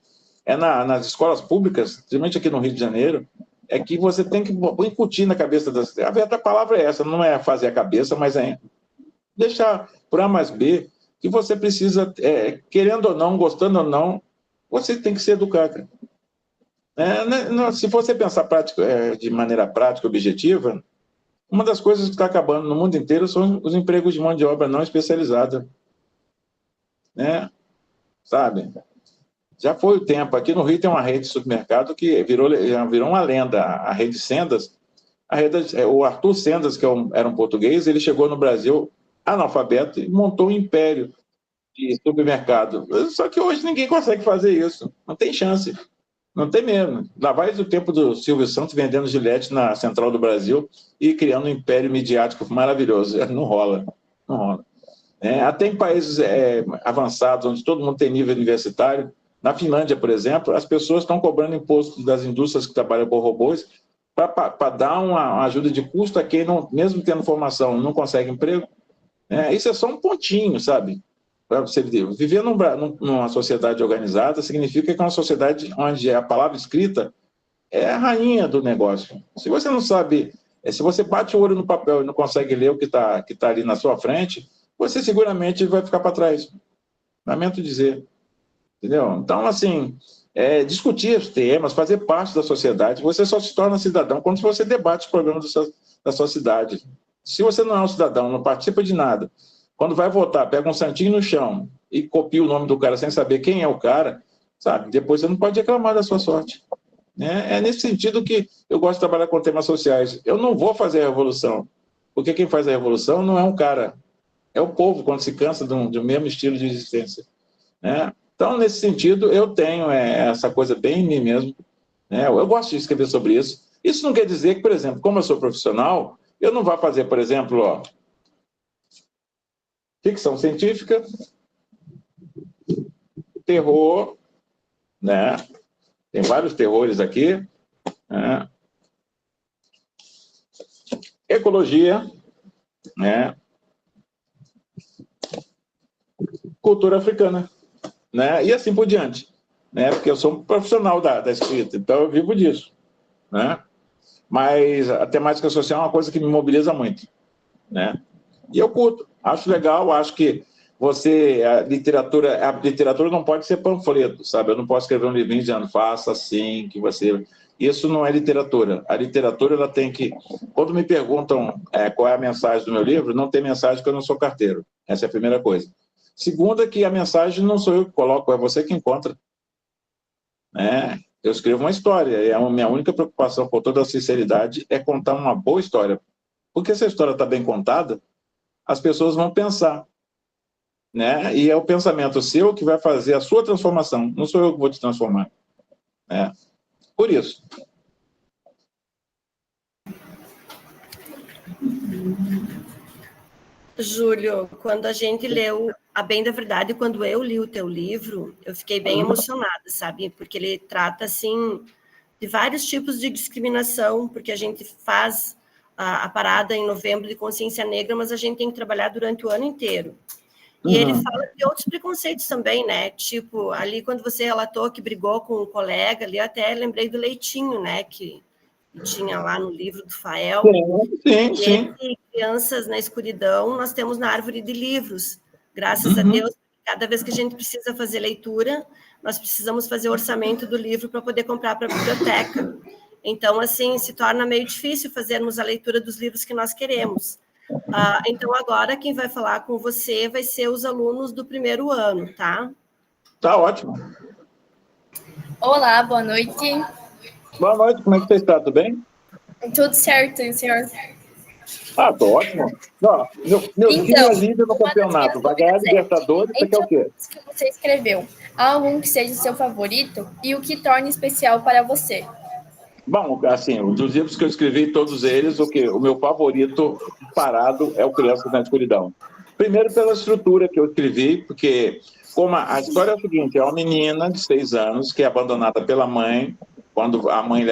nas escolas públicas, principalmente aqui no Rio de Janeiro, é que você tem que incutir na cabeça das... A verdade, a palavra é essa, não é fazer a cabeça, mas é deixar por A mais B que você precisa, querendo ou não, gostando ou não, você tem que se educar, cara. Se você pensar de maneira prática, objetiva, uma das coisas que está acabando no mundo inteiro são os empregos de mão de obra não especializada, né? Sabe? Já foi o tempo. Aqui no Rio tem uma rede de supermercado que já virou uma lenda, a rede Sendas. O Arthur Sendas, que era um português, ele chegou no Brasil analfabeto e montou um império de supermercado. Só que hoje ninguém consegue fazer isso. Não tem chance. Não tem mesmo. Lá vai o tempo do Silvio Santos vendendo Gillette na Central do Brasil e criando um império midiático maravilhoso. Não rola. Não rola. Até em países avançados, onde todo mundo tem nível universitário, na Finlândia, por exemplo, as pessoas estão cobrando imposto das indústrias que trabalham com robôs para dar uma ajuda de custo a quem, não, mesmo tendo formação, não consegue emprego. Isso é só um pontinho, sabe? Para você viver numa sociedade organizada significa que é uma sociedade onde a palavra escrita é a rainha do negócio. Se você não sabe, se você bate o olho no papel e não consegue ler o que tá ali na sua frente, você seguramente vai ficar para trás. Lamento dizer. Entendeu? Então, assim, discutir os temas, fazer parte da sociedade, você só se torna cidadão quando você debate os problemas da sua cidade. Se você não é um cidadão, não participa de nada, quando vai votar, pega um santinho no chão e copia o nome do cara sem saber quem é o cara, sabe? Depois você não pode reclamar da sua sorte. É nesse sentido que eu gosto de trabalhar com temas sociais. Eu não vou fazer a revolução, porque quem faz a revolução não é um cara, é o povo quando se cansa do mesmo estilo de existência, né? Então, nesse sentido, eu tenho essa coisa bem em mim mesmo, né? Eu gosto de escrever sobre isso. Isso não quer dizer que, por exemplo, como eu sou profissional, eu não vou fazer, por exemplo, ficção científica, terror, né? Tem vários terrores aqui, né? Ecologia, né? Cultura africana, né? E assim por diante, né? Porque eu sou um profissional da escrita, então eu vivo disso, né? Mas a temática social é uma coisa que me mobiliza muito, né? E eu curto, acho legal, acho que a literatura não pode ser panfleto, sabe? Eu não posso escrever um livrinho dizendo, faça assim, que você... Isso não é literatura. A literatura, ela tem que... Quando me perguntam qual é a mensagem do meu livro, não tem mensagem porque eu não sou carteiro. Essa é a primeira coisa. Segunda, que a mensagem não sou eu que coloco, é você que encontra. Eu escrevo uma história, e a minha única preocupação, com toda a sinceridade, é contar uma boa história. Porque se a história está bem contada, as pessoas vão pensar, né? E é o pensamento seu que vai fazer a sua transformação, não sou eu que vou te transformar. Por isso. Júlio, quando a gente leu A Bem da Verdade, quando eu li o teu livro, eu fiquei bem emocionada, sabe? Porque ele trata, assim, de vários tipos de discriminação, porque a gente faz a parada em novembro de consciência negra, mas a gente tem que trabalhar durante o ano inteiro. E ele fala de outros preconceitos também, né? Tipo, ali quando você relatou que brigou com um colega, ali eu até lembrei do Leitinho, né? Que que tinha lá no livro do Fael. Sim. E Crianças na Escuridão, nós temos na Árvore de Livros. Graças a Deus, cada vez que a gente precisa fazer leitura, nós precisamos fazer o orçamento do livro para poder comprar para a biblioteca. Então, assim, se torna meio difícil fazermos a leitura dos livros que nós queremos. Então, agora, quem vai falar com você vai ser os alunos do primeiro ano, tá? Tá ótimo. Olá, boa noite. Boa noite, como é que você está? Tudo bem? Tudo certo, e o senhor? Tô ótimo. Meu time é líder no campeonato, vai ganhar Libertadores, você quer o quê? Que você escreveu, há algum que seja seu favorito e o que torna especial para você? Bom, assim, dos livros que eu escrevi, todos eles, o meu favorito parado é o Crianças na Escuridão. Primeiro pela estrutura que eu escrevi, porque como a história é o seguinte, é uma menina de 6 anos que é abandonada pela mãe, quando a mãe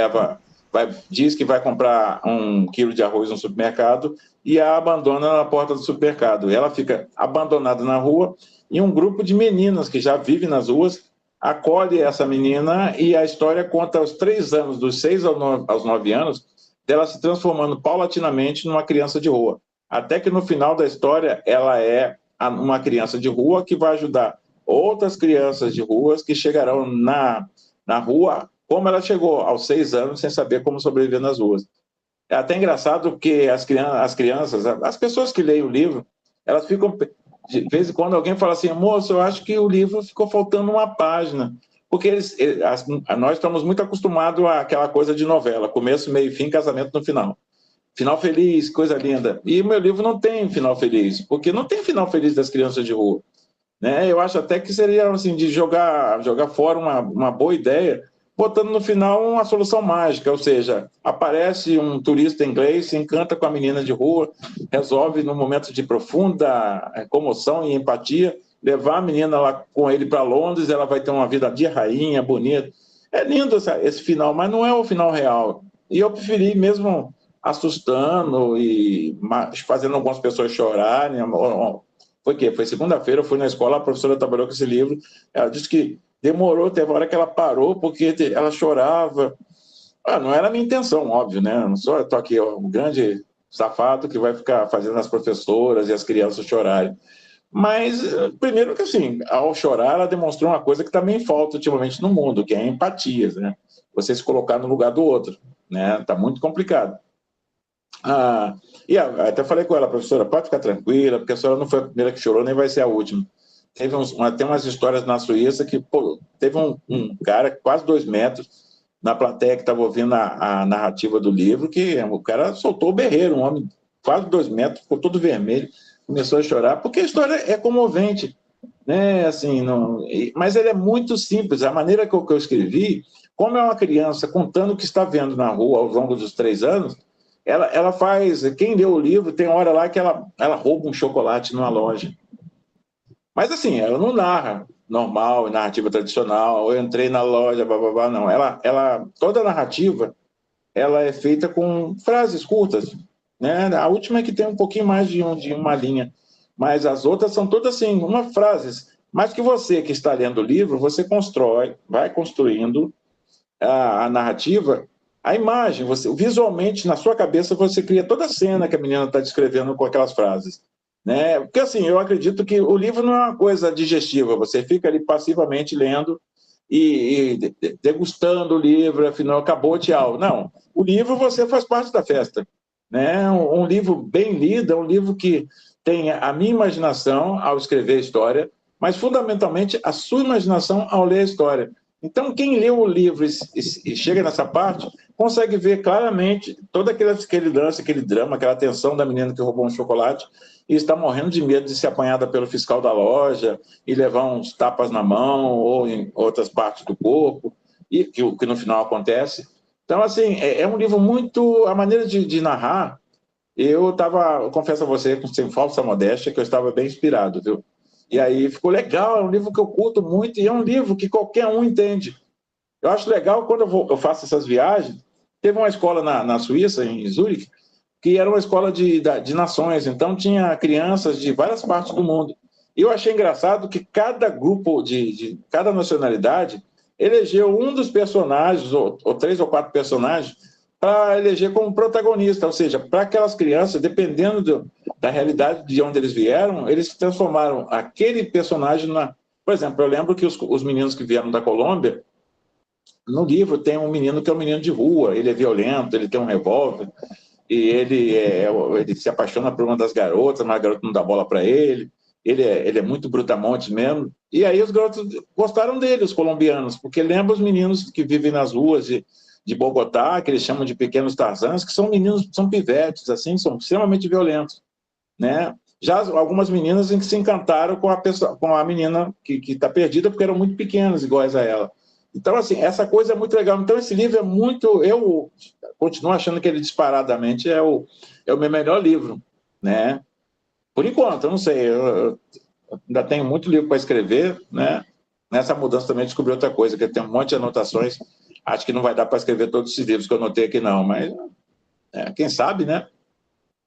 diz que vai comprar 1 quilo de arroz no supermercado e a abandona na porta do supermercado. Ela fica abandonada na rua e um grupo de meninas que já vivem nas ruas acolhe essa menina e a história conta aos 3 anos, dos 6 aos 9 anos, dela se transformando paulatinamente numa criança de rua. Até que no final da história ela é uma criança de rua que vai ajudar outras crianças de ruas que chegarão na rua como ela chegou aos 6 anos sem saber como sobreviver nas ruas. É até engraçado porque as crianças, as pessoas que leem o livro, elas ficam... De vez em quando alguém fala assim, moço, eu acho que o livro ficou faltando uma página. Porque nós estamos muito acostumados àquela coisa de novela, começo, meio e fim, casamento no final. Final feliz, coisa linda. E o meu livro não tem final feliz, porque não tem final feliz das crianças de rua. Né? Eu acho até que seria assim, de jogar fora uma boa ideia, botando no final uma solução mágica, ou seja, aparece um turista inglês, se encanta com a menina de rua, resolve, num momento de profunda comoção e empatia, levar a menina lá com ele para Londres, ela vai ter uma vida de rainha, bonita. É lindo esse final, mas não é o final real. E eu preferi mesmo assustando e fazendo algumas pessoas chorarem. Foi o quê? Foi segunda-feira, eu fui na escola, a professora trabalhou com esse livro, ela disse que demorou, teve uma hora que ela parou porque ela chorava. Não era a minha intenção, óbvio, né? Eu não sou, eu tô aqui, um grande safado que vai ficar fazendo as professoras e as crianças chorarem. Mas, primeiro que assim, ao chorar, ela demonstrou uma coisa que também falta ultimamente no mundo, que é a empatia, né? Você se colocar no lugar do outro, né? Tá muito complicado. E até falei com ela, professora, pode ficar tranquila, porque a senhora não foi a primeira que chorou, nem vai ser a última. Tem umas histórias na Suíça que teve um cara, quase 2 metros, na plateia que estava ouvindo a narrativa do livro, que o cara soltou o berreiro, um homem quase 2 metros, ficou todo vermelho, começou a chorar, porque a história é comovente, né? Assim, mas ele é muito simples. A maneira que eu escrevi, como é uma criança contando o que está vendo na rua ao longo dos 3 anos, ela faz... Quem leu o livro, tem hora lá que ela rouba um chocolate numa loja. Mas assim, ela não narra normal, narrativa tradicional, eu entrei na loja, blá, blá, blá, não. Toda a narrativa, ela é feita com frases curtas, né? A última é que tem um pouquinho mais de uma linha, mas as outras são todas assim, uma frases. Mas que você que está lendo o livro, você vai construindo a narrativa, a imagem, visualmente, na sua cabeça, você cria toda a cena que a menina está descrevendo com aquelas frases. Né? Porque assim, eu acredito que o livro não é uma coisa digestiva, você fica ali passivamente lendo e degustando o livro, afinal, acabou, tchau. Não, o livro você faz parte da festa. Né? Um livro bem lido é um livro que tem a minha imaginação ao escrever a história, mas fundamentalmente a sua imaginação ao ler a história. Então, quem leu o livro e chega nessa parte, consegue ver claramente todo aquele lance, aquele drama, aquela tensão da menina que roubou um chocolate e está morrendo de medo de ser apanhada pelo fiscal da loja e levar uns tapas na mão ou em outras partes do corpo, e que no final acontece. Então, assim, é um livro muito... A maneira de narrar, eu confesso a você, sem falsa modéstia, que eu estava bem inspirado, viu? E aí ficou legal, é um livro que eu curto muito e é um livro que qualquer um entende. Eu acho legal quando eu faço essas viagens. Teve uma escola na Suíça, em Zurique, que era uma escola de nações, então tinha crianças de várias partes do mundo. E eu achei engraçado que cada grupo, cada nacionalidade, elegeu um dos personagens, ou 3 ou 4 personagens, para eleger como protagonista, ou seja, para aquelas crianças, dependendo da realidade de onde eles vieram, eles transformaram aquele personagem na... Por exemplo, eu lembro que os meninos que vieram da Colômbia, no livro tem um menino que é um menino de rua, ele é violento, ele tem um revólver, e ele se apaixona por uma das garotas, mas a garota não dá bola para ele, ele é muito brutamonte mesmo, e aí os garotos gostaram dele, os colombianos, porque lembra os meninos que vivem nas ruas de Bogotá, que eles chamam de pequenos tarzãs, que são meninos, são pivetes, assim, são extremamente violentos, né? Já algumas meninas em que se encantaram com a menina que está perdida, porque eram muito pequenas, iguais a ela. Então, assim, essa coisa é muito legal. Então, esse livro é muito... Eu continuo achando que ele disparadamente é o meu melhor livro, né? Por enquanto, eu não sei. Eu ainda tenho muito livro para escrever, né? Nessa mudança também descobri outra coisa, que tem um monte de anotações. Acho que não vai dar para escrever todos esses livros que eu anotei aqui, não. Mas, quem sabe, né?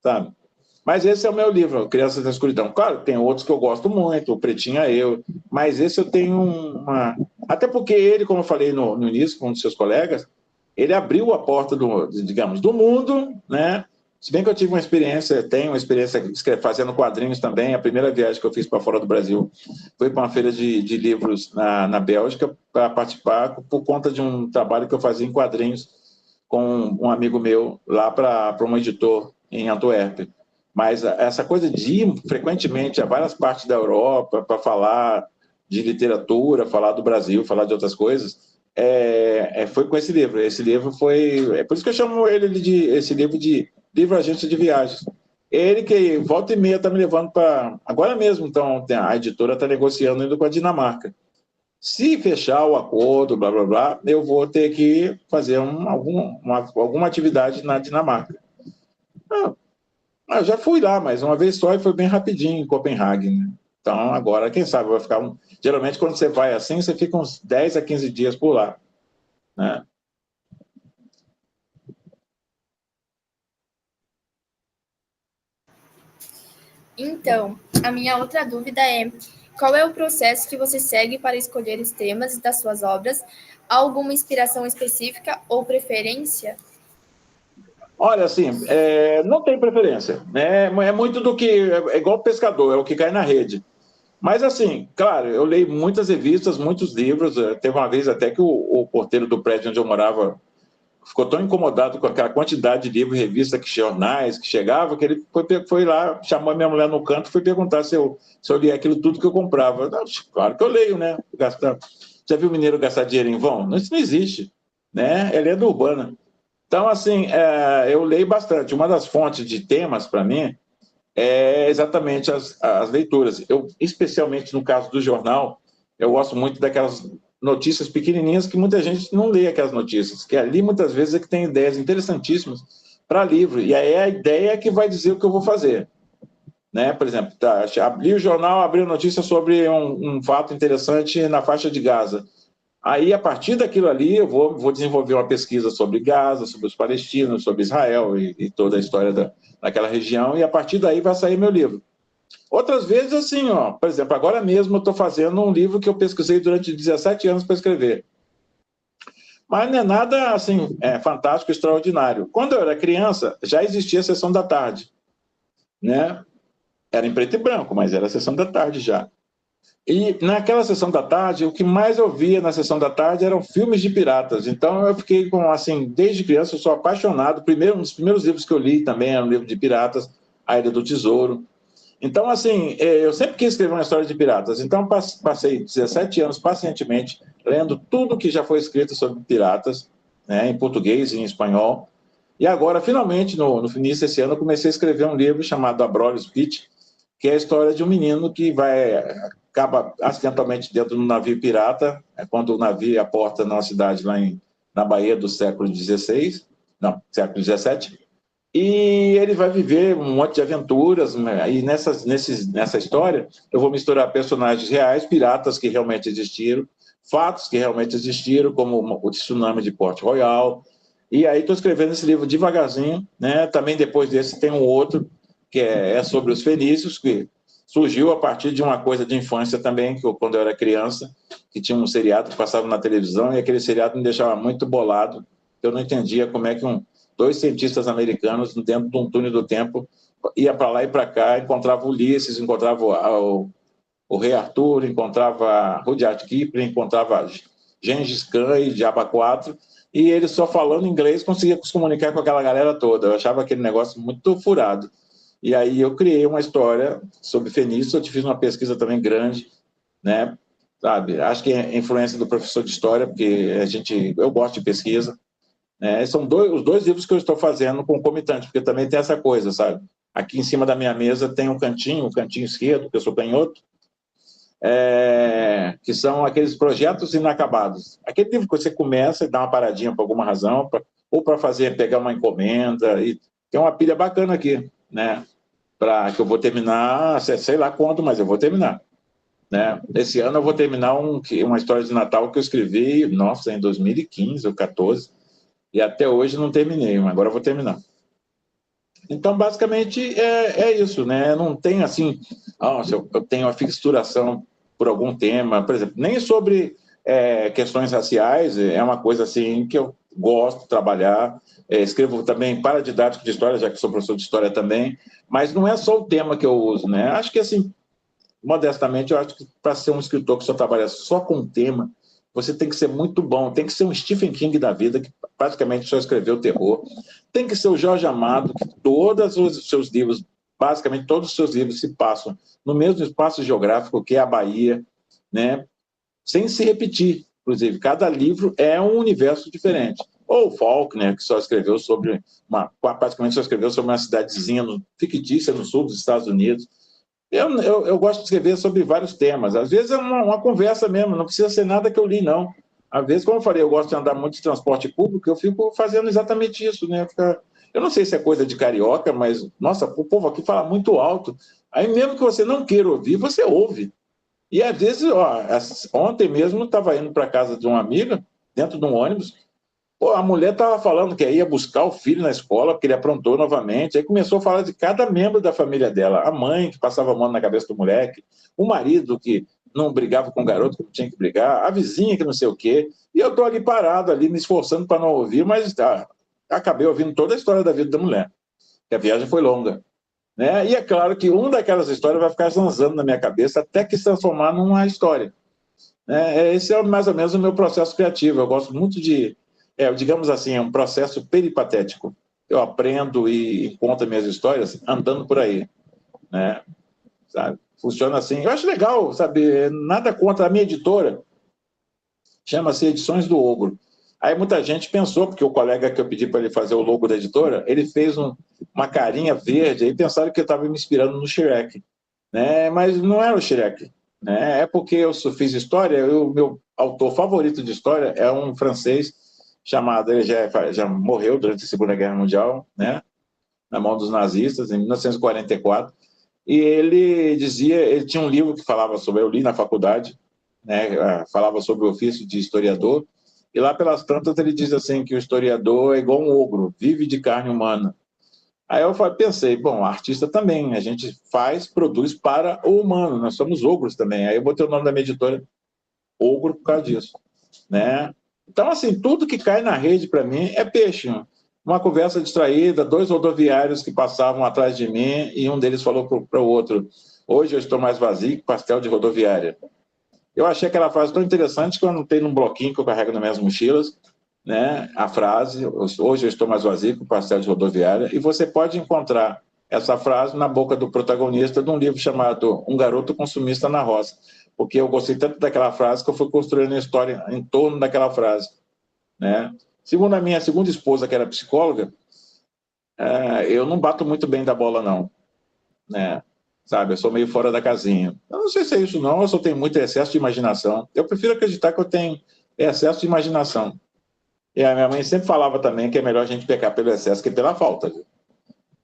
Sabe? Mas esse é o meu livro, Crianças da Escuridão. Claro, tem outros que eu gosto muito, o Pretinho é Eu, mas esse eu tenho uma... Até porque ele, como eu falei no início com um dos seus colegas, ele abriu a porta, digamos, do mundo, né? Se bem que eu tive uma experiência, tenho uma experiência fazendo quadrinhos também. A primeira viagem que eu fiz para fora do Brasil foi para uma feira de livros na Bélgica para participar por conta de um trabalho que eu fazia em quadrinhos com um amigo meu lá para um editor em Antuérpia. Mas essa coisa de ir frequentemente a várias partes da Europa para falar de literatura, falar do Brasil, falar de outras coisas, foi com esse livro. Esse livro foi... É por isso que eu chamo esse livro de livro agência de viagens. Ele que volta e meia está me levando para... Agora mesmo, então, a editora está negociando indo com a Dinamarca. Se fechar o acordo, blá, blá, blá, eu vou ter que fazer alguma atividade na Dinamarca. Eu já fui lá, mas uma vez só e foi bem rapidinho em Copenhague, né? Então, agora, quem sabe, vai ficar... Geralmente, quando você vai assim, você fica uns 10 a 15 dias por lá, né? Então, a minha outra dúvida é: qual é o processo que você segue para escolher os temas das suas obras? Há alguma inspiração específica ou preferência? Olha, assim, não tem preferência, né? É muito do que... É igual pescador, é o que cai na rede. Mas, assim, claro, eu leio muitas revistas, muitos livros. Teve uma vez até que o porteiro do prédio onde eu morava ficou tão incomodado com aquela quantidade de livros, revistas, jornais que chegava, que ele foi lá, chamou a minha mulher no canto e foi perguntar se eu lia aquilo tudo que eu comprava. Claro que eu leio, né? Já viu o mineiro gastar dinheiro em vão? Isso não existe, né? É lenda urbana. Então, assim, eu leio bastante. Uma das fontes de temas, para mim, é exatamente as leituras. Especialmente no caso do jornal, eu gosto muito daquelas notícias pequenininhas que muita gente não lê aquelas notícias, que ali muitas vezes é que tem ideias interessantíssimas para livro, e aí a ideia é que vai dizer o que eu vou fazer, né? Por exemplo, abri o jornal, abri a notícia sobre um fato interessante na faixa de Gaza. Aí, a partir daquilo ali, eu vou desenvolver uma pesquisa sobre Gaza, sobre os palestinos, sobre Israel e toda a história daquela região, e a partir daí vai sair meu livro. Outras vezes, assim, por exemplo, agora mesmo eu estou fazendo um livro que eu pesquisei durante 17 anos para escrever. Mas não é nada, assim, fantástico, extraordinário. Quando eu era criança, já existia a sessão da tarde, né? Era em preto e branco, mas era a sessão da tarde já. E naquela sessão da tarde, o que mais eu via na sessão da tarde eram filmes de piratas. Então eu fiquei desde criança eu sou apaixonado. Um dos primeiros livros que eu li também era um livro de piratas, A Ilha do Tesouro. Então, assim, eu sempre quis escrever uma história de piratas. Então passei 17 anos pacientemente lendo tudo que já foi escrito sobre piratas, né, em português e em espanhol. E agora, finalmente, no início desse ano, eu comecei a escrever um livro chamado Abrolhos Pitt, que é a história de um menino que acaba acidentalmente dentro de um navio pirata, quando o navio aporta numa cidade lá na Bahia do século XVII, século XVII, e ele vai viver um monte de aventuras, e nessa história eu vou misturar personagens reais, piratas que realmente existiram, fatos que realmente existiram, como o tsunami de Port Royal, e aí estou escrevendo esse livro devagarzinho, né? Também depois desse tem um outro, que é sobre os fenícios, que surgiu a partir de uma coisa de infância também, que quando eu era criança, que tinha um seriado que passava na televisão, e aquele seriado me deixava muito bolado. Eu não entendia como é que 2 cientistas americanos dentro de um túnel do tempo, ia para lá e para cá, encontrava Ulisses, encontrava o Rei Arthur, encontrava Rudyard Kipling, encontrava Gengis Khan e Diaba 4, e ele só falando inglês conseguia se comunicar com aquela galera toda. Eu achava aquele negócio muito furado. E aí eu criei uma história sobre fenícios, eu fiz uma pesquisa também grande, né? Sabe? Acho que é influência do professor de história, porque eu gosto de pesquisa. Né? São os 2 livros que eu estou fazendo concomitante, porque também tem essa coisa, sabe? Aqui em cima da minha mesa tem o cantinho esquerdo, que eu sou canhoto, que são aqueles projetos inacabados. Aquele livro que você começa e dá uma paradinha por alguma razão, ou para pegar uma encomenda, e tem uma pilha bacana aqui, né? Que eu vou terminar, sei lá quando, mas eu vou terminar. Né? Esse ano eu vou terminar uma história de Natal que eu escrevi, em 2015 ou 2014, e até hoje não terminei, mas agora eu vou terminar. Então, basicamente, é isso, né? Não tem assim, eu tenho a fixturação por algum tema, por exemplo, nem sobre questões raciais, é uma coisa assim que eu gosto de trabalhar. Escrevo também para didático de história, já que sou professor de história também, mas não é só o tema que eu uso, né? Acho que, assim, modestamente, eu acho que para ser um escritor que só trabalha só com um tema, você tem que ser muito bom, tem que ser um Stephen King da vida, que praticamente só escreveu terror, tem que ser o Jorge Amado, que todos os seus livros, basicamente todos os seus livros se passam no mesmo espaço geográfico que é a Bahia, né? Sem se repetir, inclusive, cada livro é um universo diferente. Ou o Faulkner, que só escreveu praticamente só escreveu sobre uma cidadezinha fictícia no sul dos Estados Unidos. Eu gosto de escrever sobre vários temas. Às vezes é uma conversa mesmo, não precisa ser nada que eu li, não. Às vezes, como eu falei, eu gosto de andar muito de transporte público, eu fico fazendo exatamente isso, né? Eu não sei se é coisa de carioca, mas, nossa, o povo aqui fala muito alto. Aí, mesmo que você não queira ouvir, você ouve. E, às vezes, ontem mesmo eu estava indo para a casa de uma amiga, dentro de um ônibus, a mulher estava falando que ia buscar o filho na escola, porque ele aprontou novamente. Aí começou a falar de cada membro da família dela. A mãe, que passava a mão na cabeça do moleque. O marido, que não brigava com o garoto, que não tinha que brigar. A vizinha, que não sei o quê. E eu estou ali parado, ali, me esforçando para não ouvir, mas acabei ouvindo toda a história da vida da mulher. Que a viagem foi longa. Né? E é claro que uma daquelas histórias vai ficar zanzando na minha cabeça até que se transformar numa história. Né? Esse é mais ou menos o meu processo criativo. Eu gosto muito digamos assim, é um processo peripatético. Eu aprendo e conto minhas histórias andando por aí, né? Sabe? Funciona assim. Eu acho legal, sabe? Nada contra a minha editora. Chama-se Edições do Ogro. Aí muita gente pensou, porque o colega que eu pedi para ele fazer o logo da editora, ele fez uma carinha verde, aí pensaram que eu estava me inspirando no Shrek, né? Mas não era o Shrek, né? É porque eu fiz história, o meu autor favorito de história é um francês chamado, ele já morreu durante a Segunda Guerra Mundial, né, na mão dos nazistas, em 1944, e ele tinha um livro que falava sobre, eu li na faculdade, né, falava sobre o ofício de historiador, e lá pelas tantas ele diz assim, que o historiador é igual um ogro, vive de carne humana. Aí eu pensei, bom, artista também, a gente produz para o humano, nós somos ogros também. Aí eu botei o nome da minha editora, Ogro, por causa disso, né? Então, assim, tudo que cai na rede, para mim, é peixe. Uma conversa distraída, 2 rodoviários que passavam atrás de mim e um deles falou para o outro, hoje eu estou mais vazio que pastel de rodoviária. Eu achei aquela frase tão interessante que eu anotei num bloquinho que eu carrego nas minhas mochilas, né? A frase, hoje eu estou mais vazio que pastel de rodoviária, e você pode encontrar essa frase na boca do protagonista de um livro chamado Um Garoto Consumista na Roça, porque eu gostei tanto daquela frase que eu fui construindo a história em torno daquela frase, né? Segundo a minha segunda esposa, que era psicóloga, eu não bato muito bem da bola, não, né? Sabe, eu sou meio fora da casinha. Eu não sei se é isso, não, eu só tenho muito excesso de imaginação. Eu prefiro acreditar que eu tenho excesso de imaginação. E a minha mãe sempre falava também que é melhor a gente pecar pelo excesso que pela falta. Viu?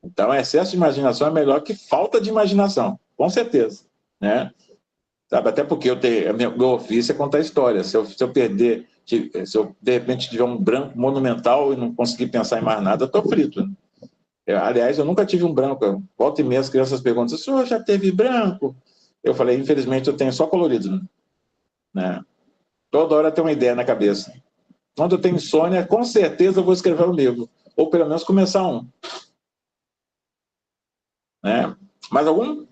Então, excesso de imaginação é melhor que falta de imaginação, com certeza, né? Sabe, até porque meu ofício é contar história. Se eu perder, se eu de repente tiver um branco monumental e não conseguir pensar em mais nada, eu estou frito. Né? Aliás, eu nunca tive um branco. Volta e meia as crianças perguntam, o senhor já teve branco? Eu falei, infelizmente eu tenho só colorido. Né? Toda hora tem uma ideia na cabeça. Quando eu tenho insônia, com certeza eu vou escrever um livro. ou pelo menos começar um. Né? Mais algum?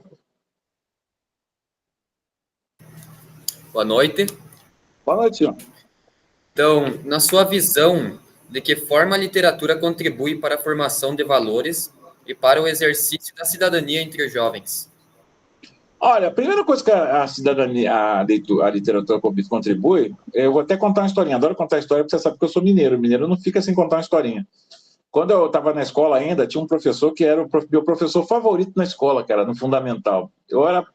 Boa noite. Boa noite, senhor. Então, na sua visão, de que forma a literatura contribui para a formação de valores e para o exercício da cidadania entre os jovens? Olha, a primeira coisa que a cidadania, a literatura contribui, eu vou até contar uma historinha, adoro contar história, porque você sabe que eu sou mineiro, mineiro não fica sem contar uma historinha. Quando eu estava na escola ainda, tinha um professor que era o meu professor favorito na escola, que era no fundamental. Eu era,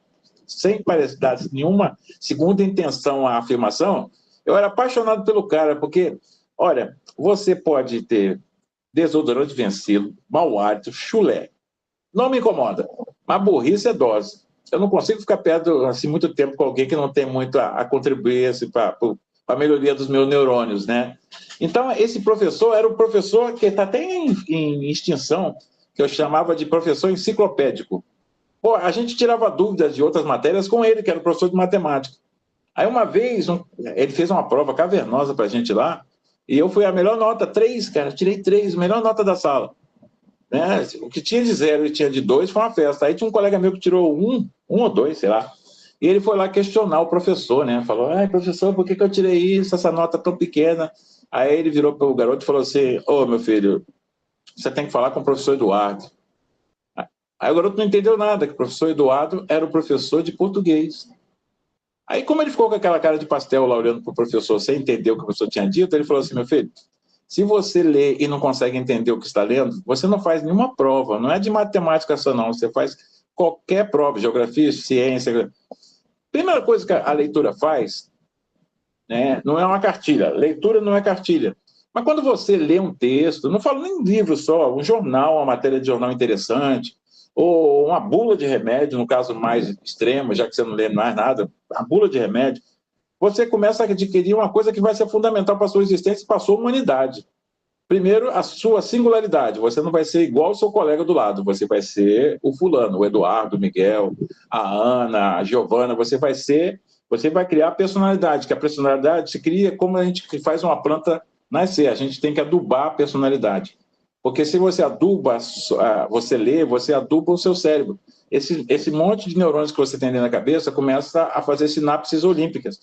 sem dar nenhuma segunda intenção à afirmação, eu era apaixonado pelo cara, porque, olha, você pode ter desodorante vencido, mau hálito, chulé, não me incomoda, mas burrice é dose. Eu não consigo ficar perto assim muito tempo com alguém que não tem muito a contribuir assim, para a melhoria dos meus neurônios, né? Então, esse professor era o professor que está até em extinção, que eu chamava de professor enciclopédico. Pô, a gente tirava dúvidas de outras matérias com ele, que era o professor de matemática. Aí, uma vez, ele fez uma prova cavernosa para a gente lá, e eu fui a melhor nota, 3, cara, tirei 3, melhor nota da sala. Né? O que tinha de 0 e tinha de 2 foi uma festa. Aí tinha um colega meu que tirou 1 ou 2, sei lá. E ele foi lá questionar o professor, né? Falou, professor, por que eu tirei isso, essa nota tão pequena? Aí ele virou para o garoto e falou assim, meu filho, você tem que falar com o professor Eduardo. Aí o garoto não entendeu nada, que o professor Eduardo era o professor de português. Aí, como ele ficou com aquela cara de pastel lá olhando para o professor sem entender o que o professor tinha dito, ele falou assim, meu filho, se você lê e não consegue entender o que está lendo, você não faz nenhuma prova, não é de matemática só não, você faz qualquer prova, geografia, ciência. Primeira coisa que a leitura faz, né, não é uma cartilha, leitura não é cartilha. Mas quando você lê um texto, não falo nem livro só, um jornal, uma matéria de jornal interessante, ou uma bula de remédio, no caso mais extremo, já que você não lê mais nada, a bula de remédio, você começa a adquirir uma coisa que vai ser fundamental para a sua existência e para a sua humanidade. Primeiro, a sua singularidade. Você não vai ser igual ao seu colega do lado, você vai ser o fulano, o Eduardo, o Miguel, a Ana, a Giovana, você vai criar a personalidade, que a personalidade se cria como a gente faz uma planta nascer, a gente tem que adubar a personalidade. Porque se você aduba, você lê, você aduba o seu cérebro. Esse monte de neurônios que você tem dentro da cabeça começa a fazer sinapses olímpicas.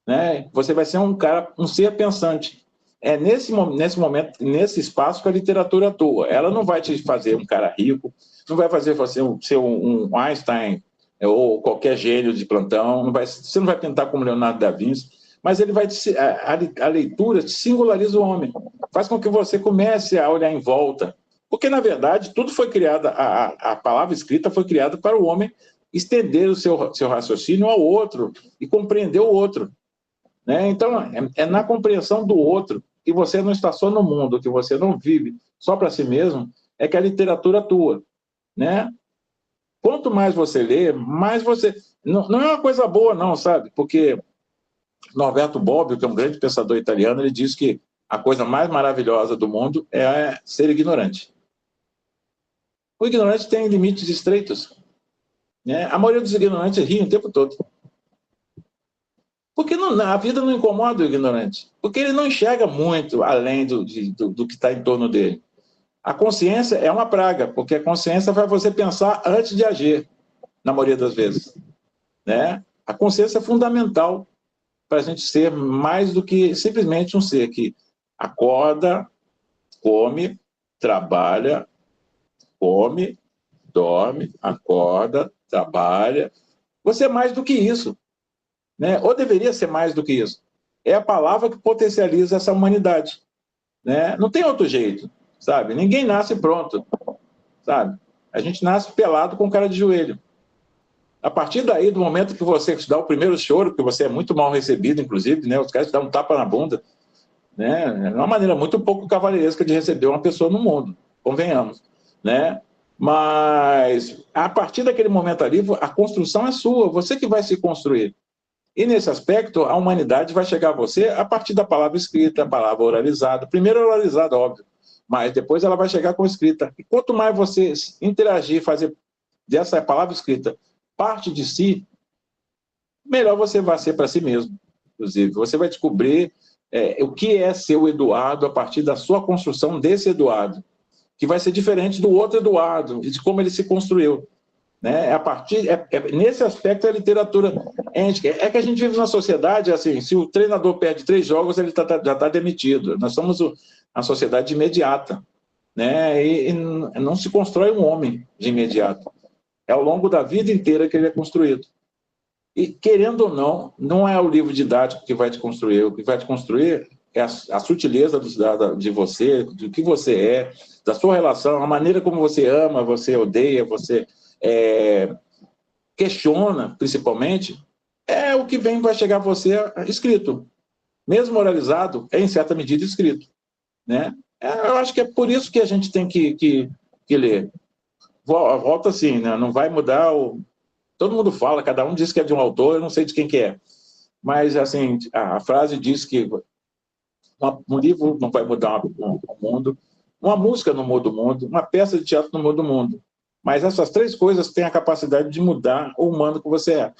Né? Você vai ser um ser pensante. É nesse momento, nesse espaço que a literatura atua. Ela não vai te fazer um cara rico, não vai fazer você ser um Einstein ou qualquer gênio de plantão, você não vai pintar como Leonardo da Vinci, mas a leitura te singulariza o homem, faz com que você comece a olhar em volta, porque, na verdade, tudo foi criado, a palavra escrita foi criada para o homem estender o seu raciocínio ao outro e compreender o outro. Né? Então, é na compreensão do outro, que você não está só no mundo, que você não vive só para si mesmo, é que a literatura atua. Né? Quanto mais você lê, mais você... Não é uma coisa boa, não, sabe? Porque Norberto Bobbio, que é um grande pensador italiano, ele diz que a coisa mais maravilhosa do mundo é ser ignorante. O ignorante tem limites estreitos. Né? A maioria dos ignorantes ri o tempo todo. Porque a vida não incomoda o ignorante. Porque ele não enxerga muito além do que está em torno dele. A consciência é uma praga, porque a consciência faz você pensar antes de agir, na maioria das vezes. Né? A consciência é fundamental para a gente ser mais do que simplesmente um ser que acorda, come, trabalha, come, dorme, acorda, trabalha. Você é mais do que isso. Né? Ou deveria ser mais do que isso. É a palavra que potencializa essa humanidade. Né? Não tem outro jeito, sabe? Ninguém nasce pronto, sabe? A gente nasce pelado com cara de joelho. A partir daí, do momento que você dá o primeiro choro, que você é muito mal recebido, inclusive, né? Os caras te dão um tapa na bunda, né? É uma maneira muito pouco cavalheiresca de receber uma pessoa no mundo, convenhamos, né? Mas, a partir daquele momento ali, a construção é sua, você que vai se construir. E, nesse aspecto, a humanidade vai chegar a você a partir da palavra escrita, a palavra oralizada. Primeiro oralizada, óbvio, mas depois ela vai chegar com escrita. E quanto mais você interagir, fazer dessa palavra escrita parte de si, melhor você vai ser para si mesmo. Inclusive, você vai descobrir o que é ser o Eduardo a partir da sua construção desse Eduardo. que vai ser diferente do outro Eduardo, e de como ele se construiu. Né? Nesse aspecto, a literatura... É que a gente vive numa sociedade, assim, se o treinador perde 3 jogos, ele já está demitido. Nós somos uma sociedade imediata, né? E não se constrói um homem de imediato. É ao longo da vida inteira que ele é construído. E, querendo ou não, não é o livro didático que vai te construir. O que vai te construir é a sutileza de você, do que você é, da sua relação, a maneira como você ama, você odeia, você questiona, principalmente, é o que vai chegar a você escrito. Mesmo oralizado, é em certa medida escrito. Né? Eu acho que é por isso que a gente tem que ler. Volta assim, né? Não vai mudar Todo mundo fala, cada um diz que é de um autor, eu não sei de quem que é. Mas, assim, a frase diz que um livro não vai mudar o mundo, uma música não muda o mundo, uma peça de teatro não muda o mundo. Mas essas 3 coisas têm a capacidade de mudar o humano que você é.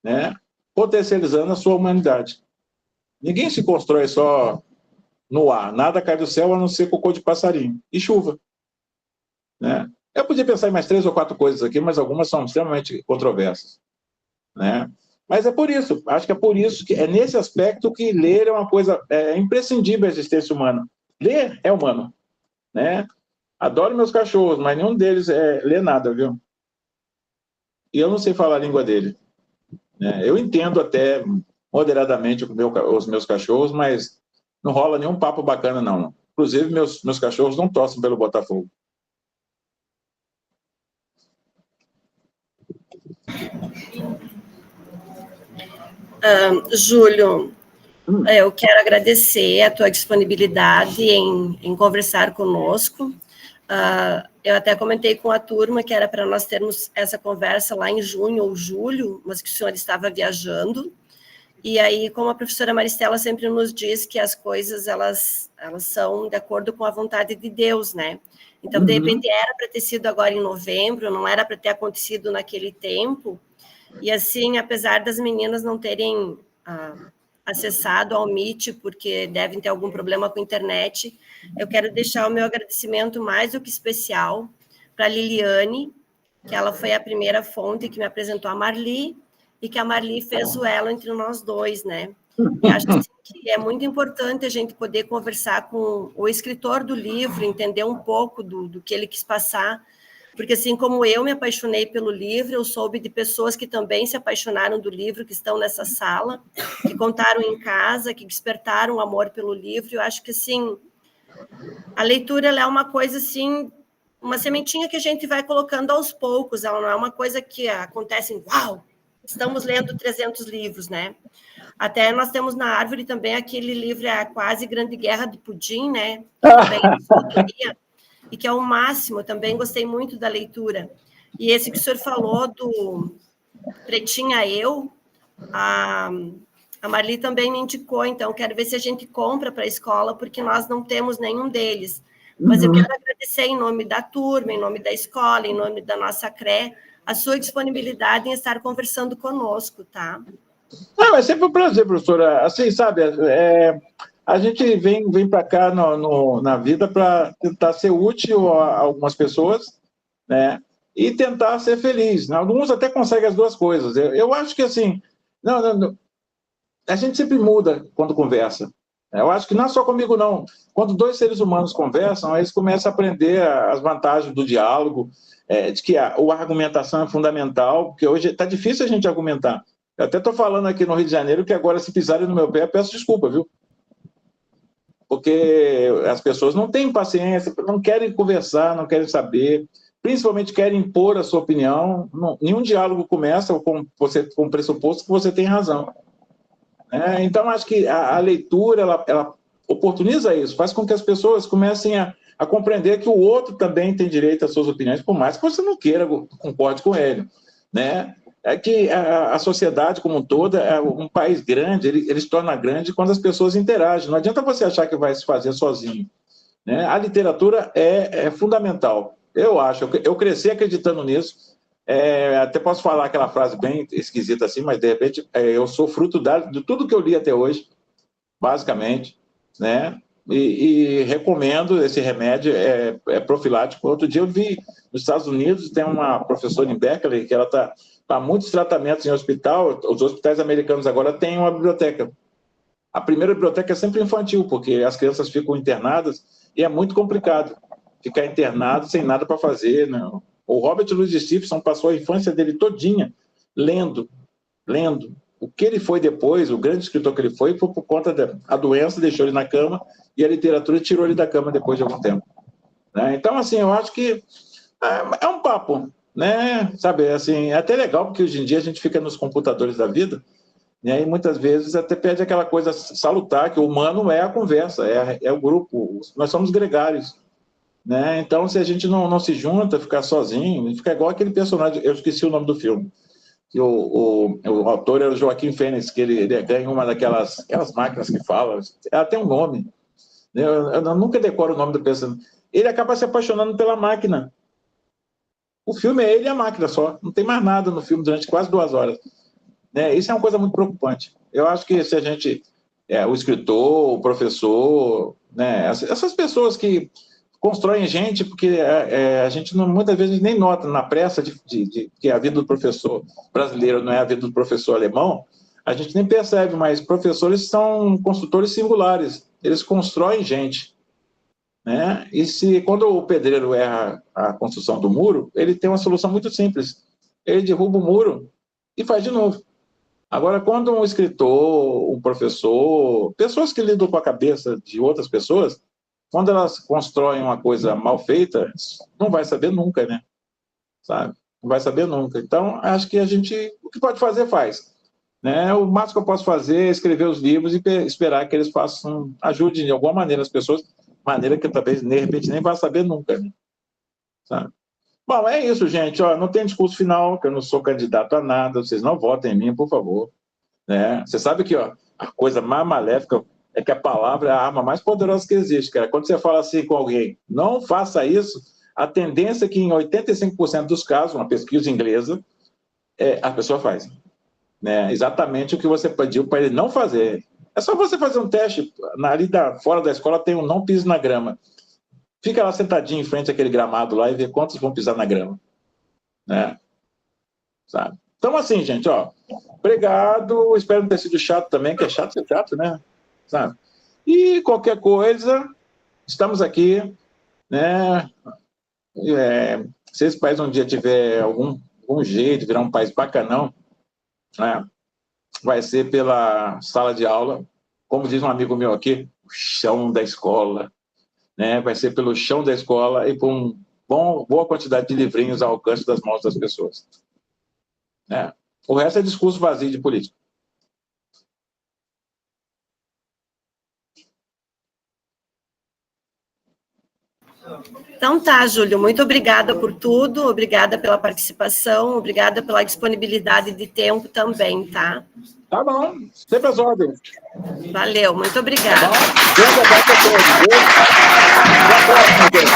Né? Potencializando a sua humanidade. Ninguém se constrói só no ar. Nada cai do céu a não ser cocô de passarinho. E chuva. Né? Eu podia pensar em mais 3 ou 4 coisas aqui, mas algumas são extremamente controversas. Né? Mas é por isso. Acho que é por isso que é nesse aspecto que ler é uma coisa imprescindível à existência humana. Ler é humano. Né? Adoro meus cachorros, mas nenhum deles lê nada, viu? E eu não sei falar a língua dele. Né? Eu entendo até moderadamente os meus cachorros, mas não rola nenhum papo bacana, não. Inclusive, meus cachorros não torcem pelo Botafogo. Júlio, eu quero agradecer a tua disponibilidade em conversar conosco. Eu até comentei com a turma que era para nós termos essa conversa lá em junho ou julho, mas que o senhor estava viajando. E aí, como a professora Maristela sempre nos diz que as coisas, elas são de acordo com a vontade de Deus, né? Então, de repente, era para ter sido agora em novembro, não era para ter acontecido naquele tempo. E assim, apesar das meninas não terem acessado ao Meet, porque devem ter algum problema com a internet, eu quero deixar o meu agradecimento mais do que especial para a Liliane, que ela foi a primeira fonte que me apresentou a Marli, e que a Marli fez o elo entre nós dois, né? E acho que é muito importante a gente poder conversar com o escritor do livro, entender um pouco do que ele quis passar, porque assim como eu me apaixonei pelo livro, eu soube de pessoas que também se apaixonaram do livro, que estão nessa sala, que contaram em casa, que despertaram o amor pelo livro. Eu acho que, assim, a leitura ela é uma coisa, assim, uma sementinha que a gente vai colocando aos poucos, ela não é uma coisa que acontece em, uau, estamos lendo 300 livros, né? Até nós temos na Árvore também aquele livro, A Quase Grande Guerra do Pudim, né? Que também é de autoria, e que é o máximo, também gostei muito da leitura. E esse que o senhor falou do Pretinha Eu, a Marli também me indicou, então quero ver se a gente compra para a escola, porque nós não temos nenhum deles. Mas eu quero agradecer em nome da turma, em nome da escola, em nome da nossa CRE, a sua disponibilidade em estar conversando conosco, tá? Não, é sempre um prazer, professora. Assim, sabe, a gente vem para cá na vida para tentar ser útil a algumas pessoas, né? E tentar ser feliz. Né? Alguns até conseguem as 2 coisas. Eu acho que, assim, não, a gente sempre muda quando conversa. Eu acho que não é só comigo, não. Quando 2 seres humanos conversam, eles começam a aprender as vantagens do diálogo, de que a argumentação é fundamental, porque hoje está difícil a gente argumentar. Eu até estou falando aqui no Rio de Janeiro que agora, se pisarem no meu pé, eu peço desculpa, viu? Porque as pessoas não têm paciência, não querem conversar, não querem saber, principalmente querem impor a sua opinião. Nenhum diálogo começa com o pressuposto que você tem razão. Então, acho que a leitura, ela oportuniza isso, faz com que as pessoas comecem a compreender que o outro também tem direito às suas opiniões, por mais que você não queira, concorde com ele, né? É que a sociedade como um todo, um país grande, ele se torna grande quando as pessoas interagem. Não adianta você achar que vai se fazer sozinho. Né? A literatura é fundamental. Eu acho, eu cresci acreditando nisso. Até posso falar aquela frase bem esquisita assim, mas de repente eu sou fruto de tudo que eu li até hoje, basicamente. Né? e recomendo esse remédio, é profilático. Outro dia eu vi nos Estados Unidos, tem uma professora em Berkeley que ela está para muitos tratamentos em hospital. Os hospitais americanos agora têm uma biblioteca. A primeira biblioteca é sempre infantil, porque as crianças ficam internadas e é muito complicado ficar internado sem nada para fazer, né? O Robert Louis Stevenson passou a infância dele todinha lendo. O que ele foi depois, o grande escritor que ele foi por conta da doença, deixou ele na cama, e a literatura tirou ele da cama depois de algum tempo. Né? Então, assim, eu acho que é um papo, né? Sabe, assim, é até legal, porque hoje em dia a gente fica nos computadores da vida, né? E muitas vezes até perde aquela coisa salutar, que o humano é a conversa, é o grupo, nós somos gregários. Né? Então, se a gente não se junta, ficar sozinho, fica igual aquele personagem, eu esqueci o nome do filme, que o autor era o Joaquim Fênix, que ele ganha uma daquelas máquinas que fala, ela tem um nome, né? Eu nunca decoro o nome do personagem. Ele acaba se apaixonando pela máquina. O filme é ele e a máquina só, não tem mais nada no filme durante quase 2 horas. Né? Isso é uma coisa muito preocupante. Eu acho que se a gente, o escritor, o professor, né? Essas pessoas que constroem gente, porque a gente muitas vezes nem nota na pressa que a vida do professor brasileiro não é a vida do professor alemão, a gente nem percebe, mas professores são construtores singulares, eles constroem gente. Né? E quando o pedreiro erra a construção do muro, ele tem uma solução muito simples, ele derruba o muro e faz de novo. Agora, quando um escritor, um professor, pessoas que lidam com a cabeça de outras pessoas, quando elas constroem uma coisa mal feita, não vai saber nunca, né? Sabe? Não vai saber nunca. Então, acho que o que pode fazer, faz. Né? O máximo que eu posso fazer é escrever os livros e esperar que eles ajudem de alguma maneira as pessoas, maneira que talvez, de repente, nem vai saber nunca, né? Sabe? Bom, é isso, gente. Ó, não tem discurso final, que eu não sou candidato a nada, vocês não votem em mim, por favor. Né? Você sabe que a coisa mais maléfica é que a palavra é a arma mais poderosa que existe, cara. Quando você fala assim com alguém, não faça isso, a tendência é que em 85% dos casos, uma pesquisa inglesa, a pessoa faz. Né? Exatamente o que você pediu para ele não fazer. É só você fazer um teste, ali fora da escola tem um não pise na grama. Fica lá sentadinho em frente àquele gramado lá e vê quantos vão pisar na grama. Né? Sabe? Então, assim, gente, ó, obrigado, espero não ter sido chato também, que é chato ser chato, né? Sabe? E qualquer coisa, estamos aqui, né? Se esse país um dia tiver algum jeito, virar um país bacanão, né? Vai ser pela sala de aula, como diz um amigo meu aqui, o chão da escola, né? Vai ser pelo chão da escola e por boa quantidade de livrinhos ao alcance das mãos das pessoas. Né? O resto é discurso vazio de política. Então tá, Júlio, muito obrigada por tudo, obrigada pela participação, obrigada pela disponibilidade de tempo também, tá? Tá bom, sempre às ordens. Valeu, muito obrigada. Tá bom? Grande abraço a todos. Até a próxima, gente.